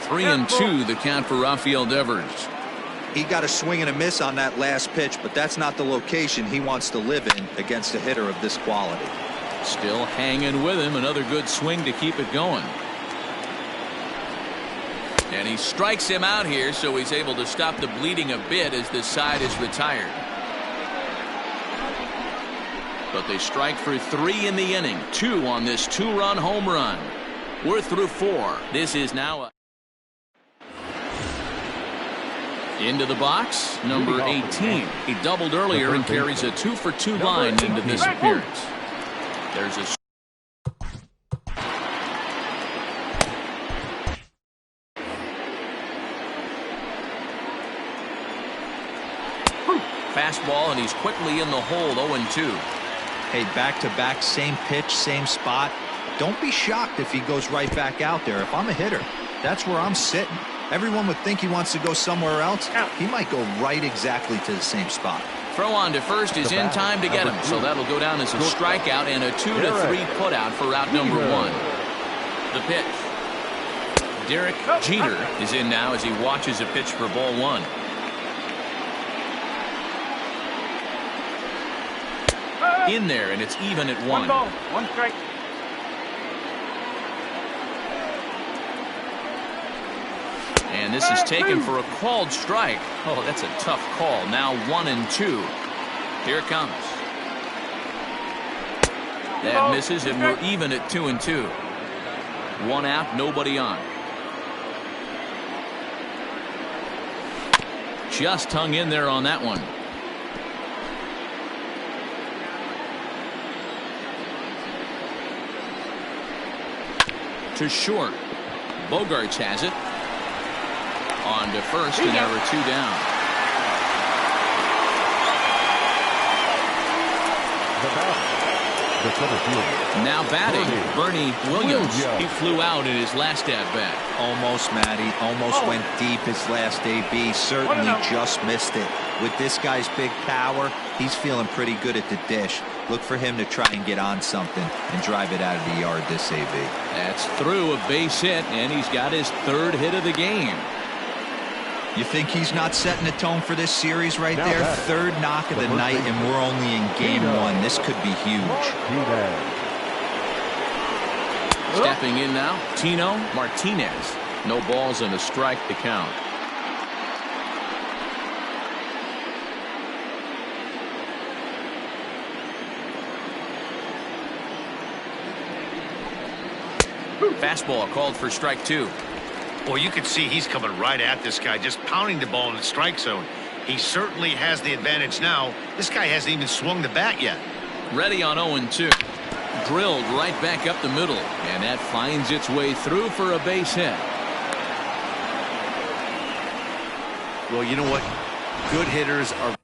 3-2 the count for Rafael Devers. He got a swing and a miss on that last pitch, but that's not the location he wants to live in against a hitter of this quality. Still hanging with him. Another good swing to keep it going. And he strikes him out here, so he's able to stop the bleeding a bit as this side is retired. But they strike for 3 in the inning. 2 on this 2-run home run. We're through 4. This is now into the box, number 18. He doubled earlier and carries a 2-for-2 line into this appearance. There's a fastball, and he's quickly in the hole. 0-2. Hey, back-to-back, same pitch, same spot. Don't be shocked if he goes right back out there. If I'm a hitter, that's where I'm sitting. Everyone would think he wants to go somewhere else. He might go right exactly to the same spot. Throw on to first is in time to get him, so that'll go down as a strikeout and a 2-3 putout for route number 1. The pitch. Derek Jeter is in now as he watches a pitch for ball 1. In there, and it's even at 1. 1 ball, 1 strike. And this is taken for a called strike. Oh, that's a tough call. Now 1-2. Here it comes. That misses, and we're even at 2-2. 1 out, nobody on. Just hung in there on that one. To short. Bogarts has it. On to first, and there are 2 down. Now batting, Bernie Williams. He flew out in his last at-bat. Almost, Matty. Almost went deep his last AB. Certainly just missed it. With this guy's big power, he's feeling pretty good at the dish. Look for him to try and get on something and drive it out of the yard this AB. That's through a base hit, and he's got his 3rd hit of the game. You think he's not setting the tone for this series right there? 3rd knock of the night, and we're only in game 1. This could be huge. Stepping in now, Tino Martinez. No balls and a strike to count. Fastball called for strike 2. Well, you can see he's coming right at this guy, just pounding the ball in the strike zone. He certainly has the advantage now. This guy hasn't even swung the bat yet. Ready on 0-2. Drilled right back up the middle, and that finds its way through for a base hit. Well, you know what? Good hitters are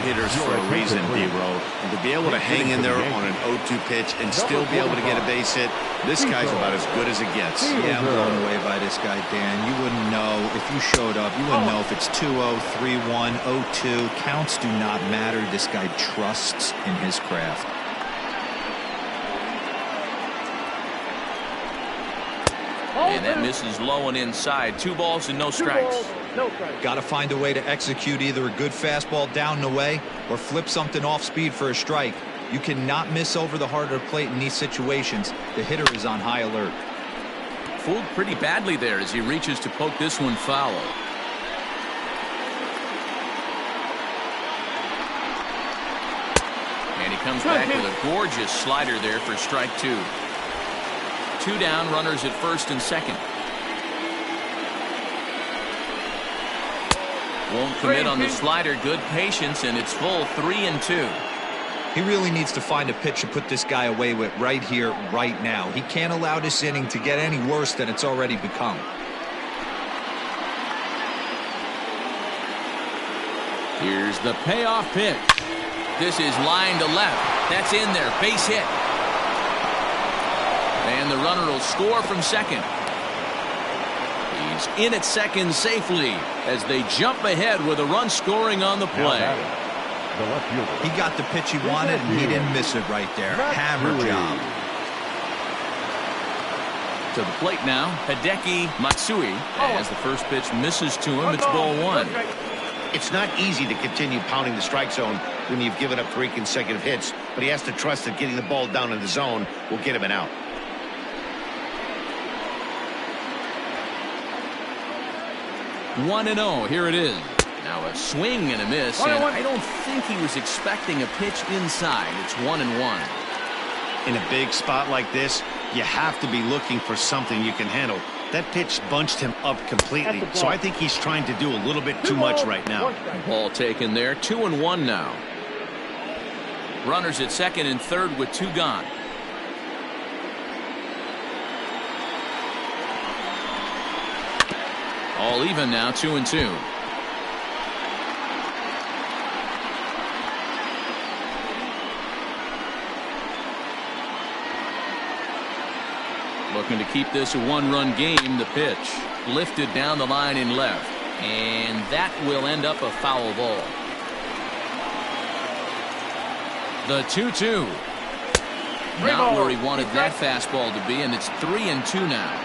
hitters for a reason, D-Row. And to be able to hang in there on an 0-2 pitch and still be able to get a base hit, this guy's about as good as it gets. Yeah, I'm blown away by this guy, Dan. You wouldn't know if you showed up. You wouldn't know if it's 2-0, 3-1, 0-2. Counts do not matter. This guy trusts in his craft. And that misses low and inside. 2 balls and no strikes. Got to find a way to execute either a good fastball down and away or flip something off speed for a strike. You cannot miss over the heart of the plate in these situations. The hitter is on high alert. Fooled pretty badly there as he reaches to poke this one foul. And he comes back with a gorgeous slider there for strike 2. 2 down, runners at first and second. Won't commit on the slider. Good patience, and it's full 3-2. He really needs to find a pitch to put this guy away with right here, right now. He can't allow this inning to get any worse than it's already become. Here's the payoff pitch. This is line to left. That's in there. Base hit. And the runner will score from second. He's in at second safely as they jump ahead with a run scoring on the play. He got the pitch he wanted, and he didn't miss it right there. Hammer job. To the plate now, Hideki Matsui. As the first pitch misses to him, it's ball 1. It's not easy to continue pounding the strike zone when you've given up 3 consecutive hits, but he has to trust that getting the ball down in the zone will get him an out. 1-0. Here it is. Now a swing and a miss, and I don't think he was expecting a pitch inside. It's 1-1. In a big spot like this, you have to be looking for something you can handle. That pitch bunched him up completely, so I think he's trying to do a little bit too much right now. Ball taken there. 2-1 now. Runners at second and third with 2 gone. All even now, 2-2. Looking to keep this a one-run game. The pitch lifted down the line in left, and that will end up a foul ball. The 2-2. Not where he wanted that fastball to be, and it's 3-2 now.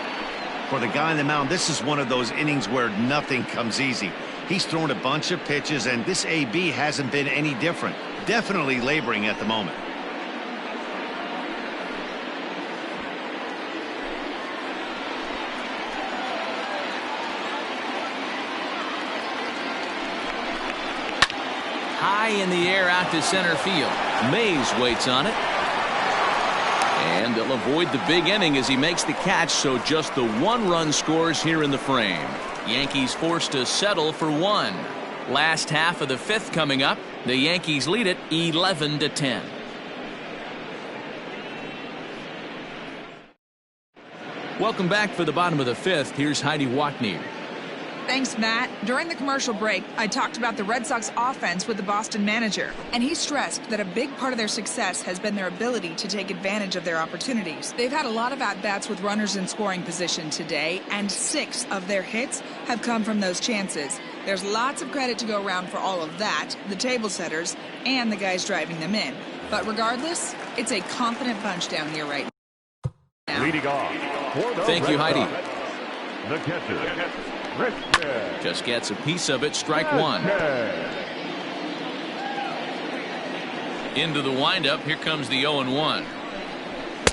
For the guy on the mound, this is one of those innings where nothing comes easy. He's thrown a bunch of pitches, and this AB hasn't been any different. Definitely laboring at the moment. High in the air out to center field. Mays waits on it. And they'll avoid the big inning as he makes the catch, so just the one-run scores here in the frame. Yankees forced to settle for one. Last half of the fifth coming up. The Yankees lead it 11-10. Welcome back for the bottom of the fifth. Here's Heidi Watney. Thanks, Matt. During the commercial break, I talked about the Red Sox offense with the Boston manager, and he stressed that a big part of their success has been their ability to take advantage of their opportunities. They've had a lot of at-bats with runners in scoring position today, and 6 of their hits have come from those chances. There's lots of credit to go around for all of that, the table setters, and the guys driving them in. But regardless, it's a confident bunch down here right now. Leading off for the Thank you, Red Heidi. Sox, the catcher. Just gets a piece of it. Strike one. Into the windup. Here comes the 0-1.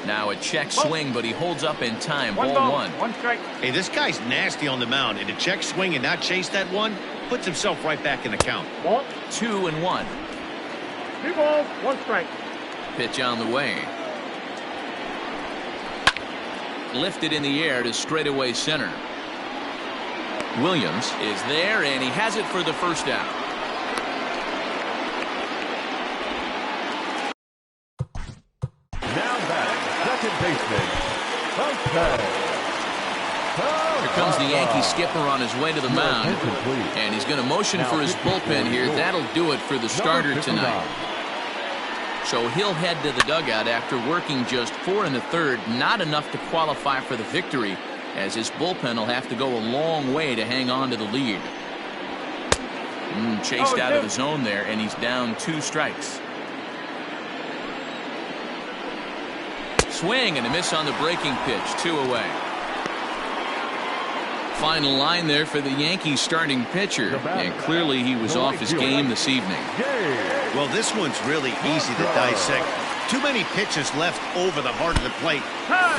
Now a check swing, but he holds up in time. Ball one. One strike. Hey, this guy's nasty on the mound, and to check swing and not chase that one puts himself right back in the count. Ball. 2-1. 2 balls, 1 strike. Pitch on the way. Lifted in the air to straightaway center. Williams is there, and he has it for the first out. Now back, second baseman. Here comes the Yankee skipper on his way to the mound, and he's going to motion for his bullpen here. That'll do it for the starter tonight. So he'll head to the dugout after working just 4 1/3, not enough to qualify for the victory, as his bullpen will have to go a long way to hang on to the lead. Chased out of the zone there, and he's down 2 strikes. Swing and a miss on the breaking pitch. 2 away. Final line there for the Yankees starting pitcher, and clearly he was off his game this evening. Well, this one's really easy to dissect. Too many pitches left over the heart of the plate.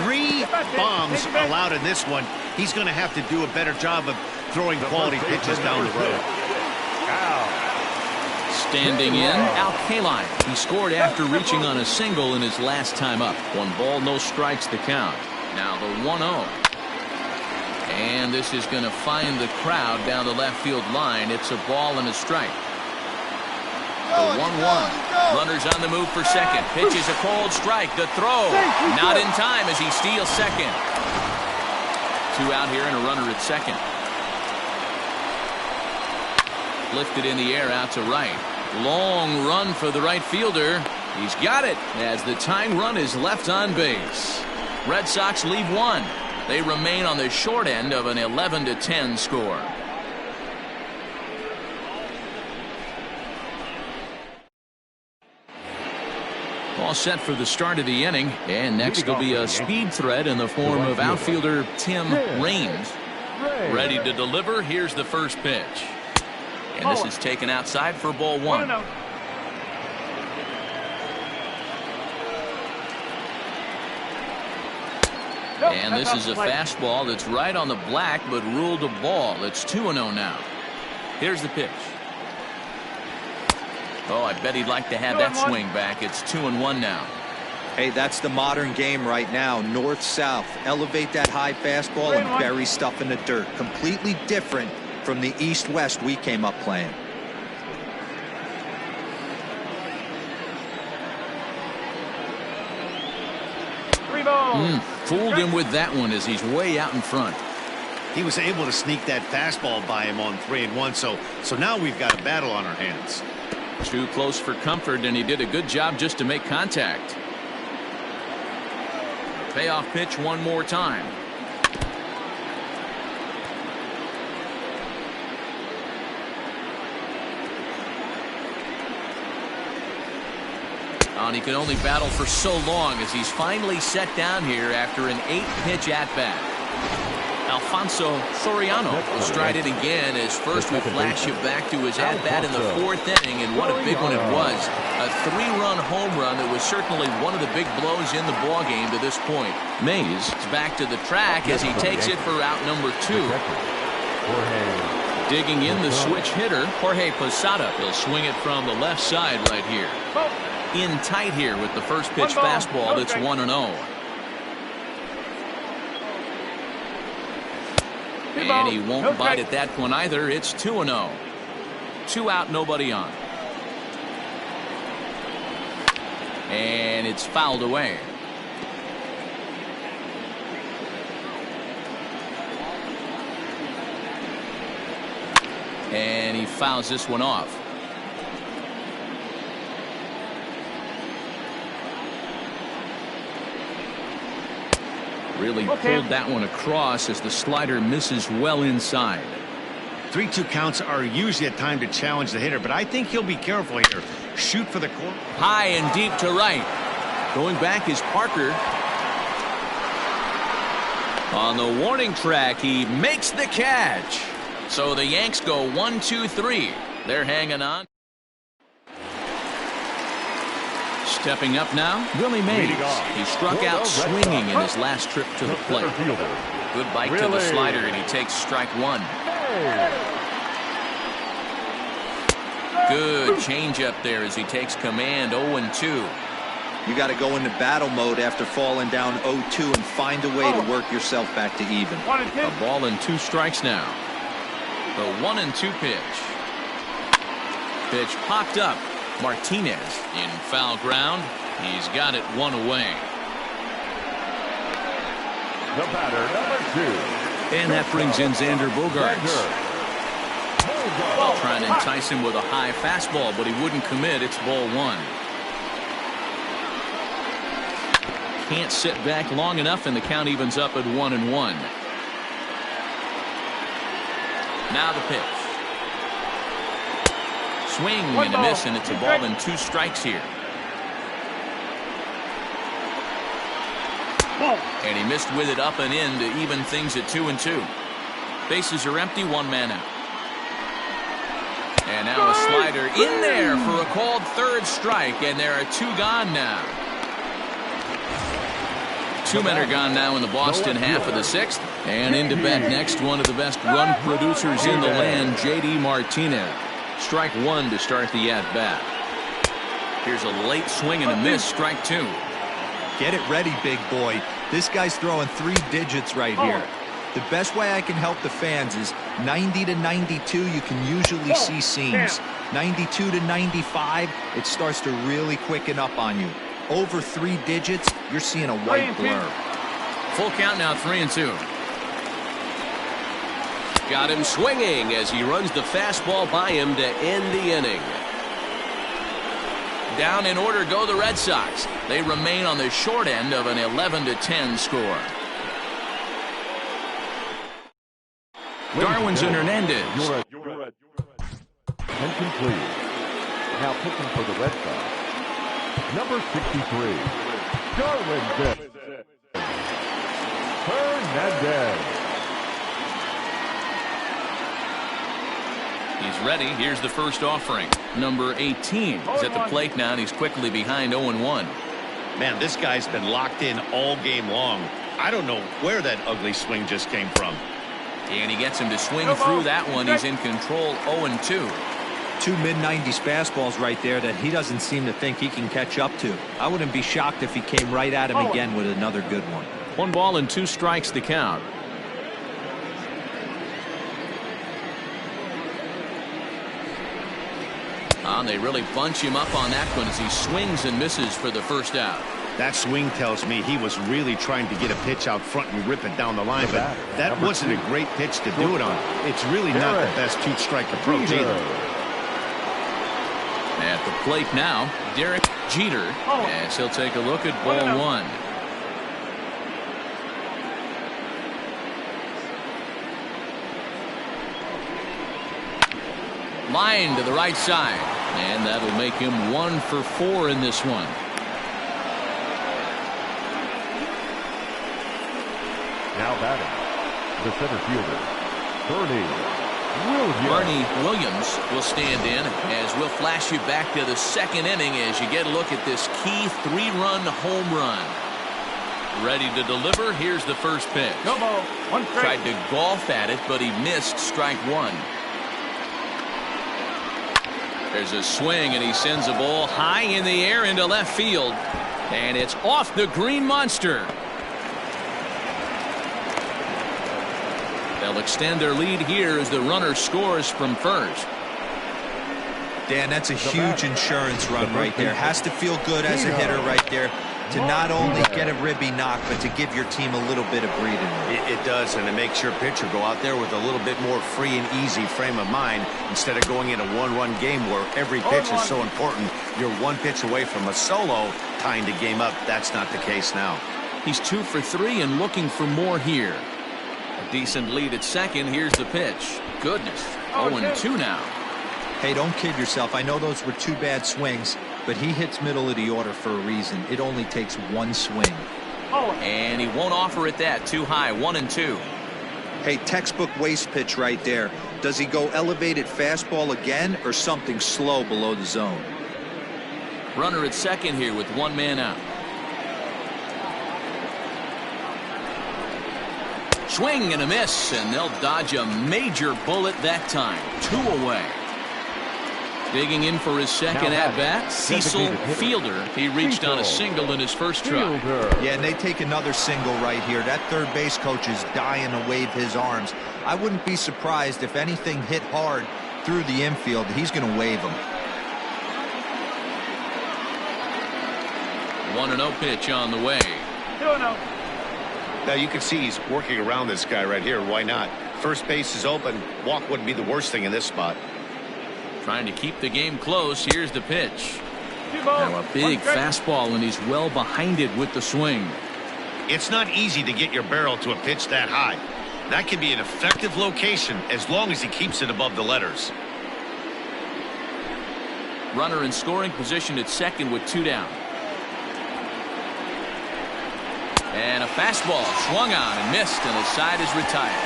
3 bombs allowed in this one. He's going to have to do a better job of throwing quality pitches down the road. Standing in, Al Kaline. He scored after reaching on a single in his last time up. 1 ball, no strikes the count. Now the 1-0. And this is going to find the crowd down the left field line. It's a ball and a strike. The 1-1. Runners on the move for second. Pitch is a cold strike. The throw not in time as he steals second. 2 out here and a runner at second. Lifted in the air out to right. Long run for the right fielder. He's got it as the tying run is left on base. Red Sox lead 1. They remain on the short end of an 11-10 score. All set for the start of the inning, and next will be a speed threat in the form of outfielder Tim Raines. Ready to deliver. Here's the first pitch, and this is taken outside for ball 1. And this is a fastball that's right on the black, but ruled a ball. It's 2-0 now. Here's the pitch. Oh, I bet he'd like to have that swing back. It's 2-1 now. Hey, that's the modern game right now. North-south. Elevate that high fastball and bury stuff in the dirt. Completely different from the east-west we came up playing. Fooled him with that one as he's way out in front. he was able to sneak that fastball by him on 3-1. So now we've got a battle on our hands. Too close for comfort, and he did a good job just to make contact. Payoff pitch one more time. And he could only battle for so long as he's finally set down here after an 8-pitch at-bat. Alfonso Soriano will stride it again as first we flash you back to his at-bat in the 4th inning, and what a big one it was. A 3-run home run that was certainly one of the big blows in the ballgame to this point. Mays is back to the track as he takes it for out number 2. Digging in the switch hitter, Jorge Posada. He'll swing it from the left side right here. In tight here with the first pitch fastball that's 1-0. And he won't bite at that one either. It's 2-0. 2 out, nobody on. And it's fouled away. And he fouls this one off. Really pulled that one across as the slider misses well inside. 3-2 counts are usually a time to challenge the hitter, but I think he'll be careful here. Shoot for the corner. High and deep to right. Going back is Parker. On the warning track, he makes the catch. So the Yanks go 1-2-3. They're hanging on. Stepping up now, Willie Mays. He struck out swinging in his last trip to the plate. Good bite to the slider, and he takes strike 1. Good changeup there as he takes command. 0-2. You got to go into battle mode after falling down 0-2 and find a way to work yourself back to even. A ball and 2 strikes now. The 1-2 pitch. Pitch popped up. Martinez in foul ground. He's got it 1 away. The batter, number 2. And that brings in Xander Bogaerts. Trying to entice him with a high fastball, but he wouldn't commit. It's ball 1. Can't sit back long enough, and the count evens up at 1-1. Now the pitch. Swing and a miss, and it's a ball and 2 strikes here. And he missed with it up and in to even things at 2-2. Bases are empty, 1 man out. And now a slider in there for a called 3rd strike, and there are 2 gone now. 2 men are gone now in the Boston half of the 6th. And into bat next, one of the best run producers in the land, J.D. Martinez. Strike 1 to start the at-bat. Here's a late swing and a miss, strike 2. Get it ready, big boy. This guy's throwing 3 digits right here. The best way I can help the fans is 90 to 92, you can usually see seams. 92 to 95, it starts to really quicken up on you. Over 3 digits, you're seeing a white blur. Full count now, 3-2. Got him swinging as he runs the fastball by him to end the inning. Down in order go the Red Sox. They remain on the short end of an 11-10 score. Darwin's and Hernandez. And complete. Now pitching for the Red Sox, number 63, Darwin Hernandez. He's ready. Here's the first offering. Number 18 is at the plate now, and he's quickly behind 0-1. Man, this guy's been locked in all game long. I don't know where that ugly swing just came from. And he gets him to swing through that one. He's in control, 0-2. 2 mid-90s fastballs right there that he doesn't seem to think he can catch up to. I wouldn't be shocked if he came right at him again with another good one. 1 ball and 2 strikes the count. They really bunch him up on that one as he swings and misses for the first out. That swing tells me he was really trying to get a pitch out front and rip it down the line, but that wasn't a great pitch to do it on. It's really not the best two-strike approach either. At the plate now, Derek Jeter, as he'll take a look at ball one. Line to the right side, and that'll make him 1 for 4 in this one. Now batting, the center fielder, Bernie Williams will stand in as we'll flash you back to the second inning as you get a look at this key 3-run home run. Ready to deliver. Here's the first pitch. No ball. One strike. Tried to golf at it, but he missed strike one. There's a swing, and he sends a ball high in the air into left field. And it's off the green monster. They'll extend their lead here as the runner scores from first. Dan, that's a huge insurance run right there. Has to feel good as a hitter right there to not only get a ribby knock, but to give your team a little bit of breathing room. It does, and it makes your pitcher go out there with a little bit more free and easy frame of mind instead of going in a one-run game where every pitch is so important. You're one pitch away from a solo tying the game up. That's not the case now. He's 2 for 3 and looking for more here. A decent lead at second. Here's the pitch. Goodness. 0-2 now. Hey, don't kid yourself. I know those were 2 bad swings, but he hits middle of the order for a reason. It only takes 1 swing. And he won't offer it that. Too high. 1-2. Hey, textbook waste pitch right there. Does he go elevated fastball again or something slow below the zone? Runner at second here with 1 man out. Swing and a miss, and they'll dodge a major bullet that time. 2 away. Digging in for his second at-bat, Cecil Fielder. He reached on a single in his first try. Yeah, and they take another single right here. That third base coach is dying to wave his arms. I wouldn't be surprised if anything hit hard through the infield. He's going to wave them. 1-0 pitch on the way. 2-0. Now you can see he's working around this guy right here. Why not? First base is open. Walk wouldn't be the worst thing in this spot. Trying to keep the game close. Here's the pitch. 2 balls. Now a big fastball, and he's well behind it with the swing. It's not easy to get your barrel to a pitch that high. That can be an effective location as long as he keeps it above the letters. Runner in scoring position at second with 2 down. And a fastball swung on and missed, and the side is retired.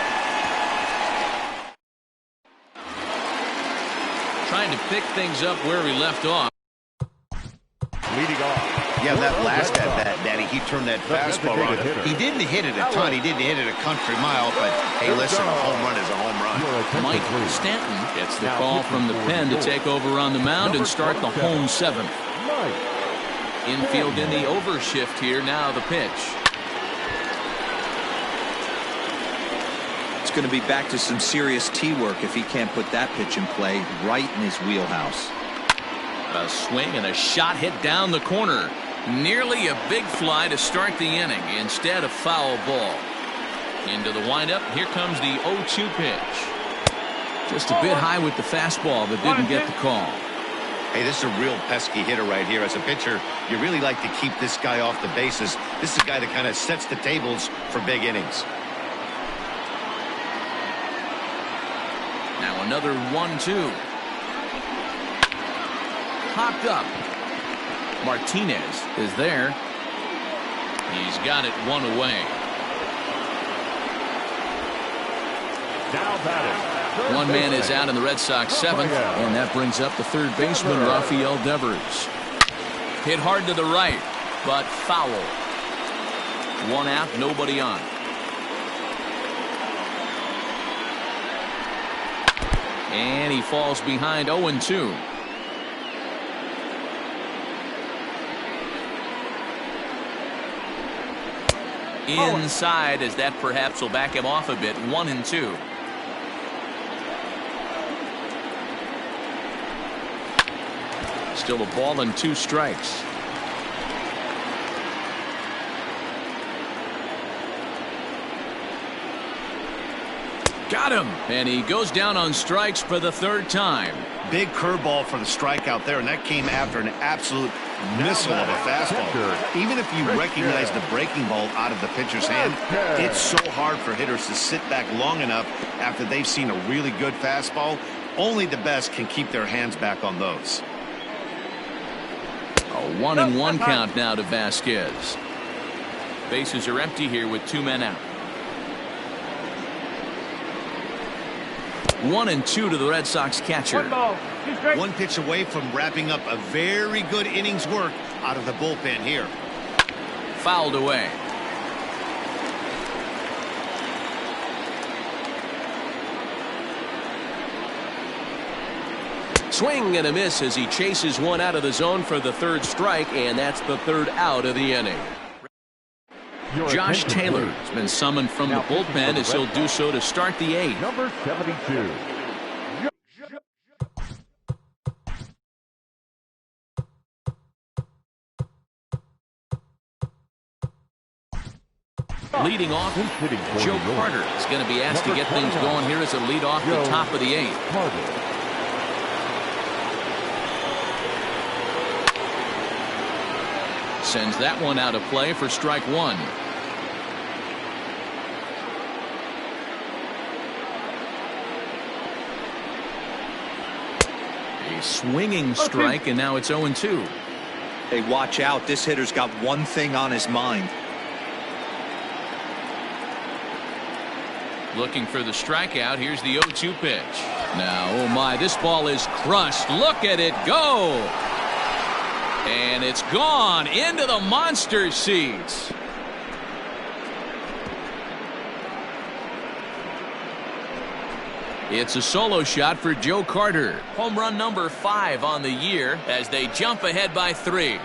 Trying to pick things up where he left off. Leading off. Yeah, that last at bat, Daddy, he turned that fastball on. He didn't hit it a ton. He didn't hit it a country mile, but hey, listen, a home run is a home run. Mike Stanton gets the call from the pen to take over on the mound and start the home 7th. Infield in the overshift here. Now the pitch. Going to be back to some serious tee work if he can't put that pitch in play right in his wheelhouse. A swing and a shot hit down the corner. Nearly a big fly to start the inning. Instead, a foul ball. Into the windup. Here comes the 0-2 pitch. Just a bit high with the fastball, but didn't get the call. Hey, this is a real pesky hitter right here. As a pitcher, you really like to keep this guy off the bases. This is a guy that kind of sets the tables for big innings. Now another 1-2. Popped up. Martinez is there. He's got it 1 away. Now batting. 1 man is out in the Red Sox 7th, and that brings up the third baseman, Rafael Devers. Hit hard to the right, but foul. 1 out, nobody on. And he falls behind 0-2. Inside, as that perhaps will back him off a bit. 1-2. Still a ball and 2 strikes. Got him. And he goes down on strikes for the third time. Big curveball for the strikeout there, and that came after an absolute missile of a fastball. Even if you recognize the breaking ball out of the pitcher's hand, it's so hard for hitters to sit back long enough after they've seen a really good fastball. Only the best can keep their hands back on those. A 1-1 count now to Vasquez. Bases are empty here with 2 men out. 1-2 to the Red Sox catcher. 1 ball, 2 strikes. One pitch away from wrapping up a very good innings work out of the bullpen here. Fouled away. Swing and a miss as he chases one out of the zone for the third strike, and that's the third out of the inning. Josh Taylor has been summoned from the bullpen as he'll do so to start the 8th. Number 72. Leading off, Joe Carter is going to be asked to get things going here as a lead off the top of the 8th. Sends that one out of play for strike 1. A swinging strike, and now it's 0-2. Hey, watch out. This hitter's got one thing on his mind. Looking for the strikeout. Here's the 0-2 pitch. Now, oh my, this ball is crushed. Look at it go. And it's gone into the monster seats. It's a solo shot for Joe Carter. Home run number 5 on the year as they jump ahead by 3.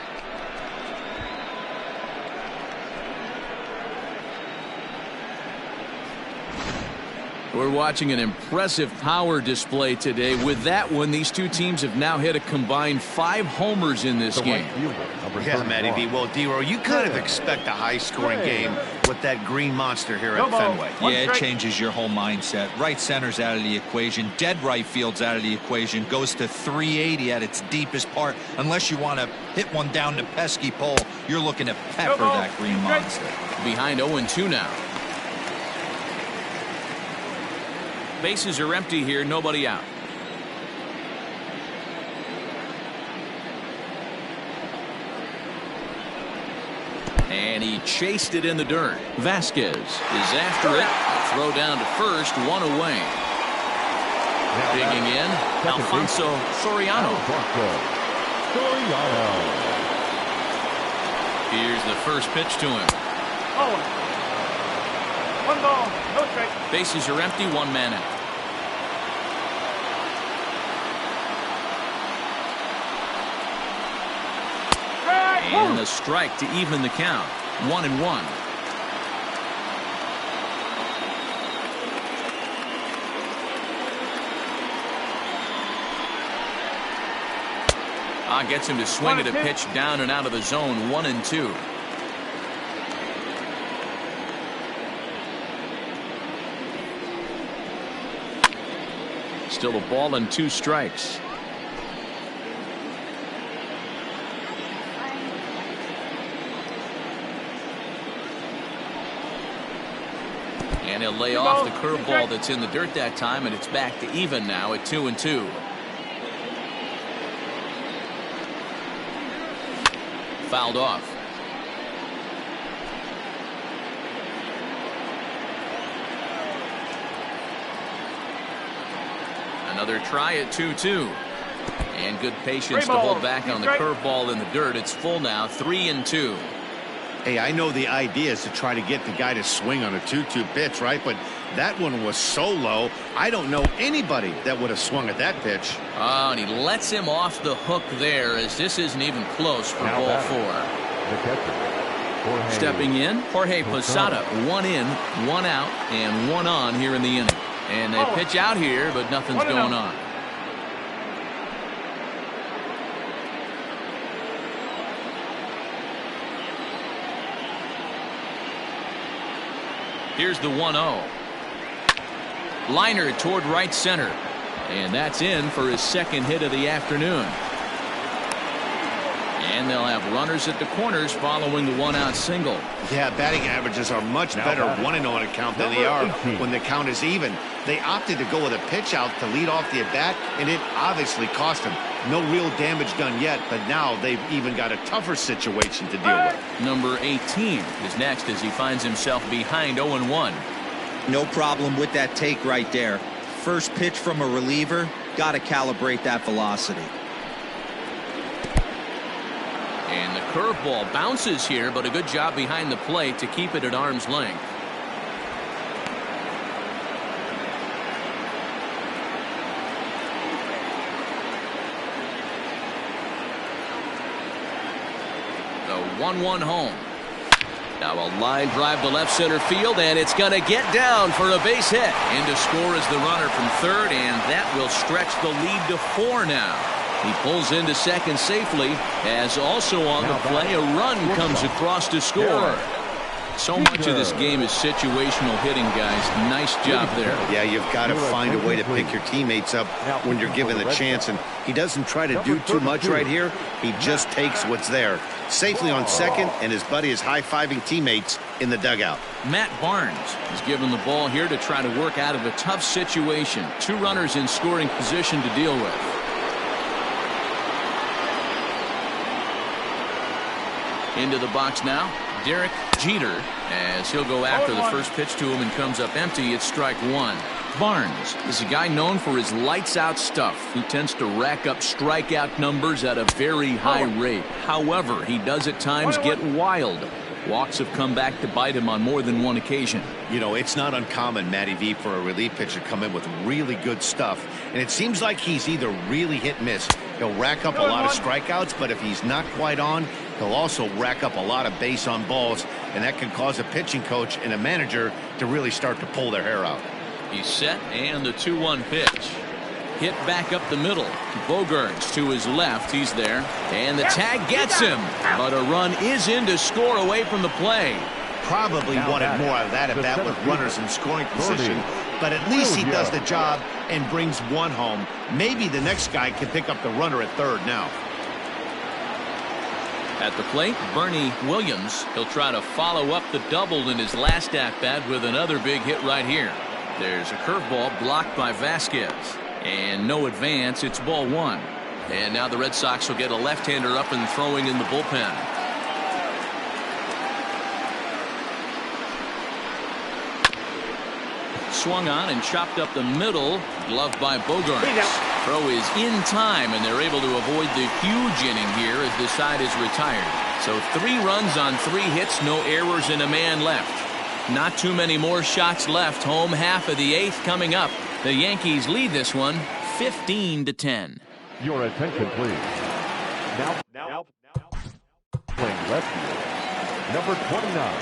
We're watching an impressive power display today. With that one, these two teams have now hit a combined 5 homers in this game. Yeah, Matty V. Well, D-Row, you kind of expect a high-scoring game with that green monster here at Fenway. Yeah, it changes your whole mindset. Right center's out of the equation. Dead right field's out of the equation. Goes to 380 at its deepest part. Unless you want to hit one down the pesky pole, you're looking to pepper that green monster. Behind 0-2 now. Bases are empty here, nobody out. And he chased it in the dirt. Vasquez is after it. Throw down to first, 1 away. Digging in, Alfonso Soriano. Here's the first pitch to him. Oh. 1 ball, no strike. Bases are empty, 1 man out. And a strike to even the count. 1-1. Gets him to swing at a pitch down and out of the zone. 1-2. Still a ball and 2 strikes. And he'll lay off the curveball that's in the dirt that time, and it's back to even now at 2-2. Fouled off. Another try at 2-2. And good patience to hold back on the curveball in the dirt. It's full now, 3-2. Hey, I know the idea is to try to get the guy to swing on a 2-2 pitch, right? But that one was so low, I don't know anybody that would have swung at that pitch. Oh, and he lets him off the hook there as this isn't even close for ball 4. Stepping in, Jorge Posada. 1 in, 1 out, and 1 on here in the inning. And they pitch out here, but nothing's going on. Here's the 1-0. Liner toward right center. And that's in for his second hit of the afternoon. And they'll have runners at the corners following the one-out single. Yeah, batting averages are much better 1-0 on a count than they are when the count is even. They opted to go with a pitch out to lead off the at-bat, and it obviously cost them. No real damage done yet, but now they've even got a tougher situation to deal with. Number 18 is next as he finds himself behind 0-1. No problem with that take right there. First pitch from a reliever, got to calibrate that velocity. And the curveball bounces here, but a good job behind the plate to keep it at arm's length. The 1-1 home. Now a line drive to left center field, and it's going to get down for a base hit. In to score is the runner from third, and that will stretch the lead to 4 now. He pulls into second safely, as also on the play a run comes across to score. So much of this game is situational hitting, guys. Nice job there. Yeah, you've got to find a way to pick your teammates up when you're given the chance, and he doesn't try to do too much right here. He just takes what's there. Safely on second, and his buddy is high-fiving teammates in the dugout. Matt Barnes is given the ball here to try to work out of a tough situation. 2 runners in scoring position to deal with. Into the box now, Derek Jeter, as he'll go after the first pitch to him and comes up empty. It's strike 1. Barnes is a guy known for his lights-out stuff. He tends to rack up strikeout numbers at a very high rate. However, he does at times get wild. Walks have come back to bite him on more than one occasion. You know, it's not uncommon, Matty V, for a relief pitcher to come in with really good stuff. And it seems like he's either really hit-miss. He'll rack up a lot of strikeouts, but if he's not quite on, he'll also rack up a lot of base on balls, and that can cause a pitching coach and a manager to really start to pull their hair out. He's set, and the 2-1 pitch. Hit back up the middle. Bogarts to his left. He's there. And the tag gets him. But a run is in to score away from the play. Probably wanted more out of that at bat with runners in scoring position. But at least he does the job and brings 1 home. Maybe the next guy can pick up the runner at third now. At the plate, Bernie Williams. He'll try to follow up the double in his last at-bat with another big hit right here. There's a curveball blocked by Vasquez. And no advance. It's ball 1. And now the Red Sox will get a left-hander up and throwing in the bullpen. Swung on and chopped up the middle. Gloved by Bogarts. Throw is in time, and they're able to avoid the huge inning here as the side is retired. So 3 runs on 3 hits, no errors, and a man left. Not too many more shots left. Home half of the 8th coming up. The Yankees lead this one 15-10. Your attention, please. Now playing left field, number 29.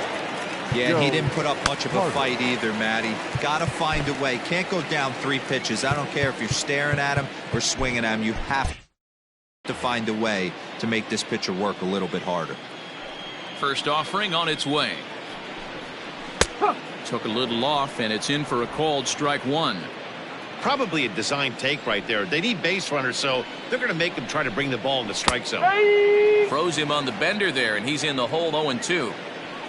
Yeah, he didn't put up much of a fight either, Matty. Got to find a way. Can't go down 3 pitches. I don't care if you're staring at him or swinging at him. You have to find a way to make this pitcher work a little bit harder. First offering on its way. Took a little off, and it's in for a called strike 1. Probably a design take right there. They need base runners, so they're going to make him try to bring the ball in the strike zone. Froze him on the bender there, and he's in the hole 0-2.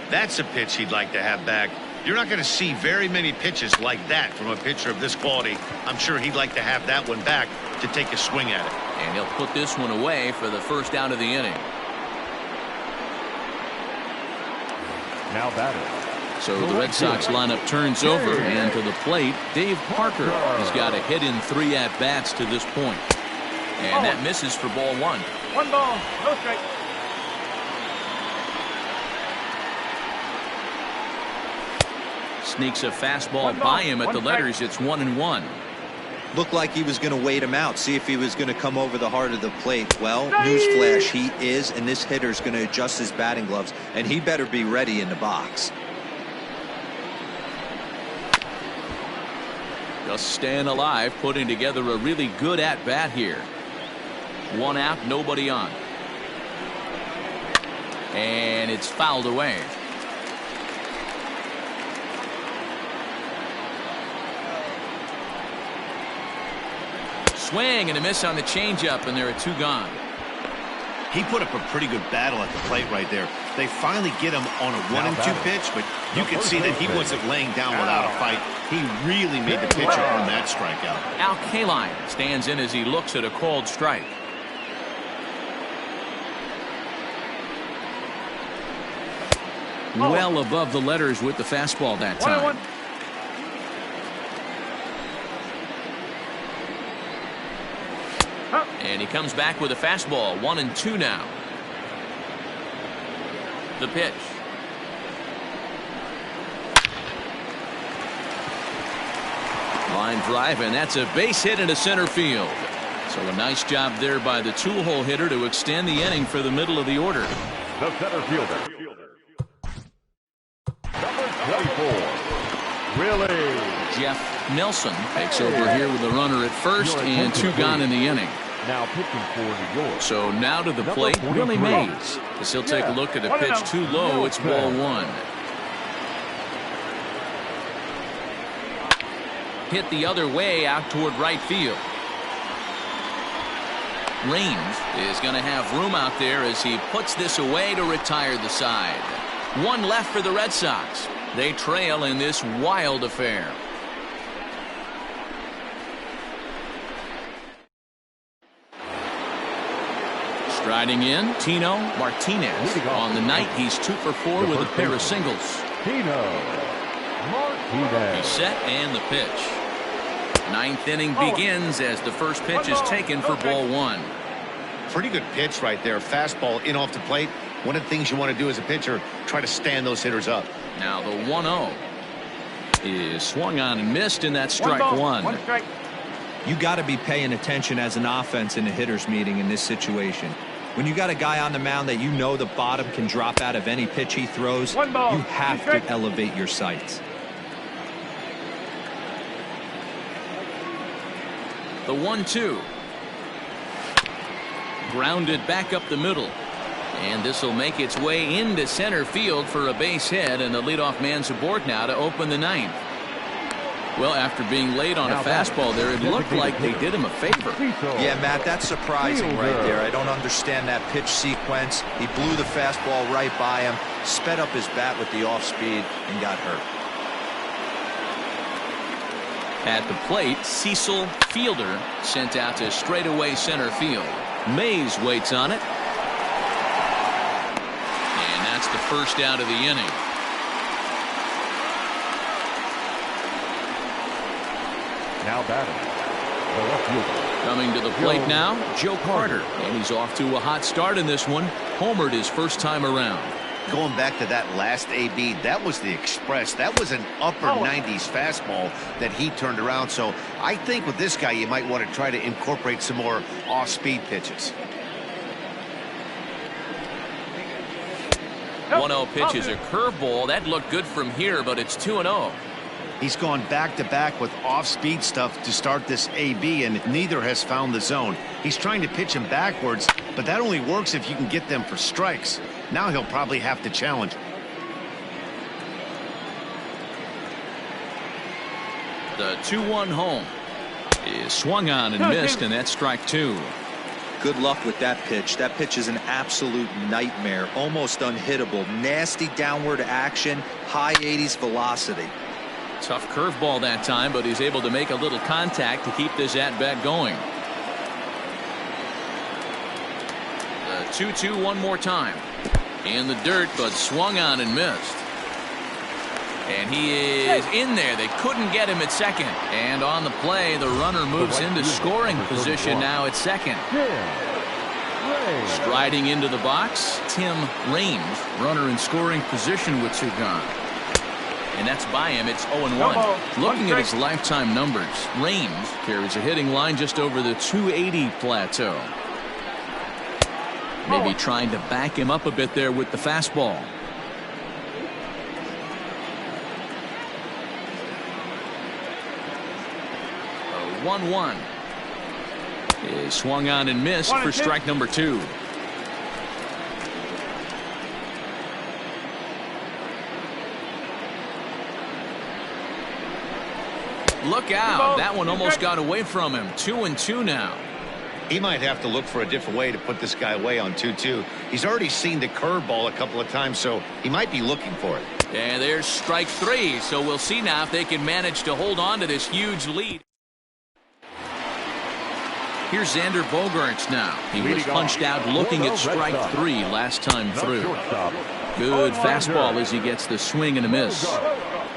That's a pitch he'd like to have back. You're not going to see very many pitches like that from a pitcher of this quality. I'm sure he'd like to have that one back to take a swing at it. And he'll put this one away for the first out of the inning. Now batting. So the Red Sox lineup turns over, and to the plate, Dave Parker has got a hit in 3 at-bats to this point. And that misses for ball 1. 1 ball, no strike. Sneaks a fastball by him at the letters. It's 1-1. Looked like he was going to wait him out, see if he was going to come over the heart of the plate. Well, newsflash, he is, and this hitter's going to adjust his batting gloves, and he better be ready in the box. Just staying alive, putting together a really good at-bat here. 1 out, nobody on. And it's fouled away. swing and a miss on the changeup, and there are 2 gone. He put up a pretty good battle at the plate right there. They finally get him on a 1-2 pitch, but you could see that he wasn't laying down without a fight. He really made the pitcher earn that strikeout. Al Kaline stands in as he looks at a called strike. Well above the letters with the fastball that time. And he comes back with a fastball. 1-2 now. The pitch. Line drive, and that's a base hit into center field. So a nice job there by the two-hole hitter to extend the inning for the middle of the order. The center fielder. Number 24, Willie. Jeff Nelson takes over here with a runner at first and 2 gone in the inning. Now pitching for New York. So now to the plate, Willie Mays. As he'll take a look at a pitch too low. It's ball 1. Hit the other way out toward right field. Raines is going to have room out there as he puts this away to retire the side. 1 left for the Red Sox. They trail in this wild affair. Striding in, Tino Martinez. On the night, he's 2 for 4 with a pair of singles. Tino Martinez. He's set and the pitch. 9th inning begins as the first pitch is taken for ball 1. Pretty good pitch right there. Fastball in off the plate. One of the things you want to do as a pitcher, try to stand those hitters up. Now the 1-0 is swung on and missed, and that's strike 1. You got to be paying attention as an offense in a hitter's meeting in this situation. When you got a guy on the mound that you know the bottom can drop out of any pitch he throws, you have to elevate your sights. The 1-2. Grounded back up the middle. And this will make its way into center field for a base hit, and the leadoff man's aboard now to open the 9th. Well, after being late on a fastball there, it looked like they did him a favor. Yeah, Matt, that's surprising right there. I don't understand that pitch sequence. He blew the fastball right by him, sped up his bat with the off speed, and got hurt. At the plate, Cecil Fielder sent out to straightaway center field. Mays waits on it. And that's the first out of the inning. Now batting, the left fielder. Coming to the plate now, Joe Carter. And he's off to a hot start in this one. Homered his first time around. Going back to that last AB, that was the express. That was an upper 90s fastball that he turned around. So I think with this guy, you might want to try to incorporate some more off-speed pitches. 1-0 pitch is a curveball. That looked good from here, but it's 2-0. He's gone back-to-back with off-speed stuff to start this AB, and neither has found the zone. He's trying to pitch him backwards, but that only works if you can get them for strikes. Now he'll probably have to challenge. The 2-1 home is swung on and missed, and that's strike 2. Good luck with that pitch. That pitch is an absolute nightmare. Almost unhittable. Nasty downward action. High 80s velocity. Tough curveball that time, but he's able to make a little contact to keep this at-bat going. The 2-2 one more time. In the dirt, but swung on and missed. And he is in there. They couldn't get him at second. And on the play, the runner moves into scoring position now at second. Striding into the box, Tim Raines, runner in scoring position with 2 gone. And that's by him. It's 0-1. Looking at his lifetime numbers, Raines carries a hitting line just over the 280 plateau. Maybe trying to back him up a bit there with the fastball. 1-1 is swung on and missed for strike number 2. Look out. That one almost got away from him. 2-2 now. He might have to look for a different way to put this guy away on 2-2. He's already seen the curveball a couple of times, so he might be looking for it. And there's strike 3, so we'll see now if they can manage to hold on to this huge lead. Here's Xander Bogaerts now. He was punched out looking at strike 3 last time through. Good fastball as he gets the swing and a miss.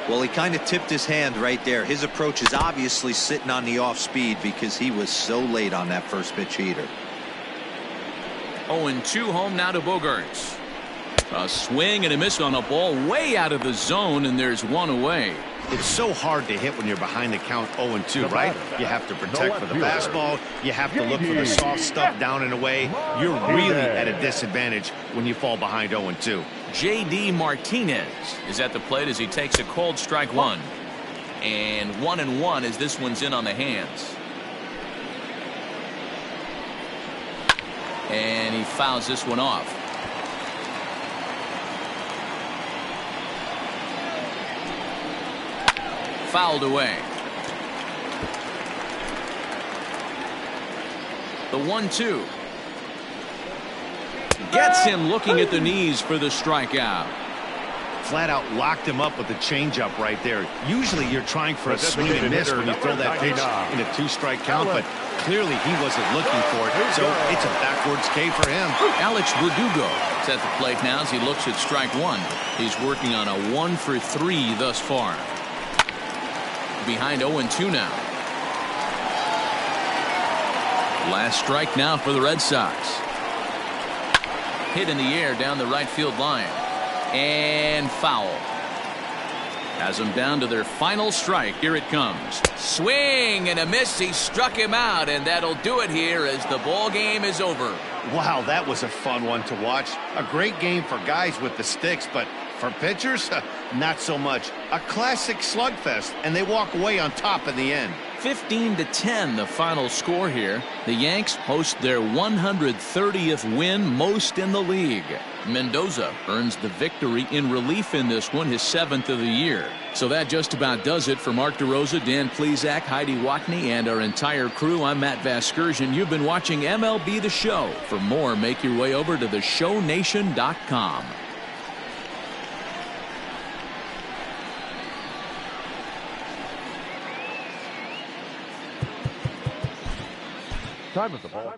Well, he kind of tipped his hand right there. His approach is obviously sitting on the off speed because he was so late on that first pitch heater. 0-2 home now to Bogaerts. A swing and a miss on a ball way out of the zone, and there's one away. It's so hard to hit when you're behind the count 0-2, right? You have to protect for the fastball. You have to look for the soft stuff down and away. You're really at a disadvantage when you fall behind 0-2. J.D. Martinez is at the plate as he takes a cold strike 1. And 1-1 as this one's in on the hands. And he fouls this one off. Fouled away. The 1-2. Gets him looking at the knees for the strikeout. Flat out locked him up with the changeup right there. Usually you're trying for a swing and miss when you throw that pitch in a 2-strike count, but clearly he wasn't looking for it, so it's a backwards K for him. Alex Verdugo is at the plate now as he looks at strike 1. He's working on a 1-for-3 thus far. Behind 0-2 now. Last strike now for the Red Sox. Hit in the air down the right field line. And foul. Has them down to their final strike. Here it comes. Swing and a miss. He struck him out, and that'll do it here as the ball game is over. Wow, that was a fun one to watch. A great game for guys with the sticks, but for pitchers, not so much. A classic slugfest, and they walk away on top in the end. 15-10 the final score here. The Yanks host their 130th win, most in the league. Mendoza earns the victory in relief in this one, his 7th of the year. So that just about does it for Mark DeRosa, Dan Plesac, Heidi Watney, and our entire crew. I'm Matt Vasgersian. You've been watching MLB The Show. For more, make your way over to theshownation.com. Time at the ball.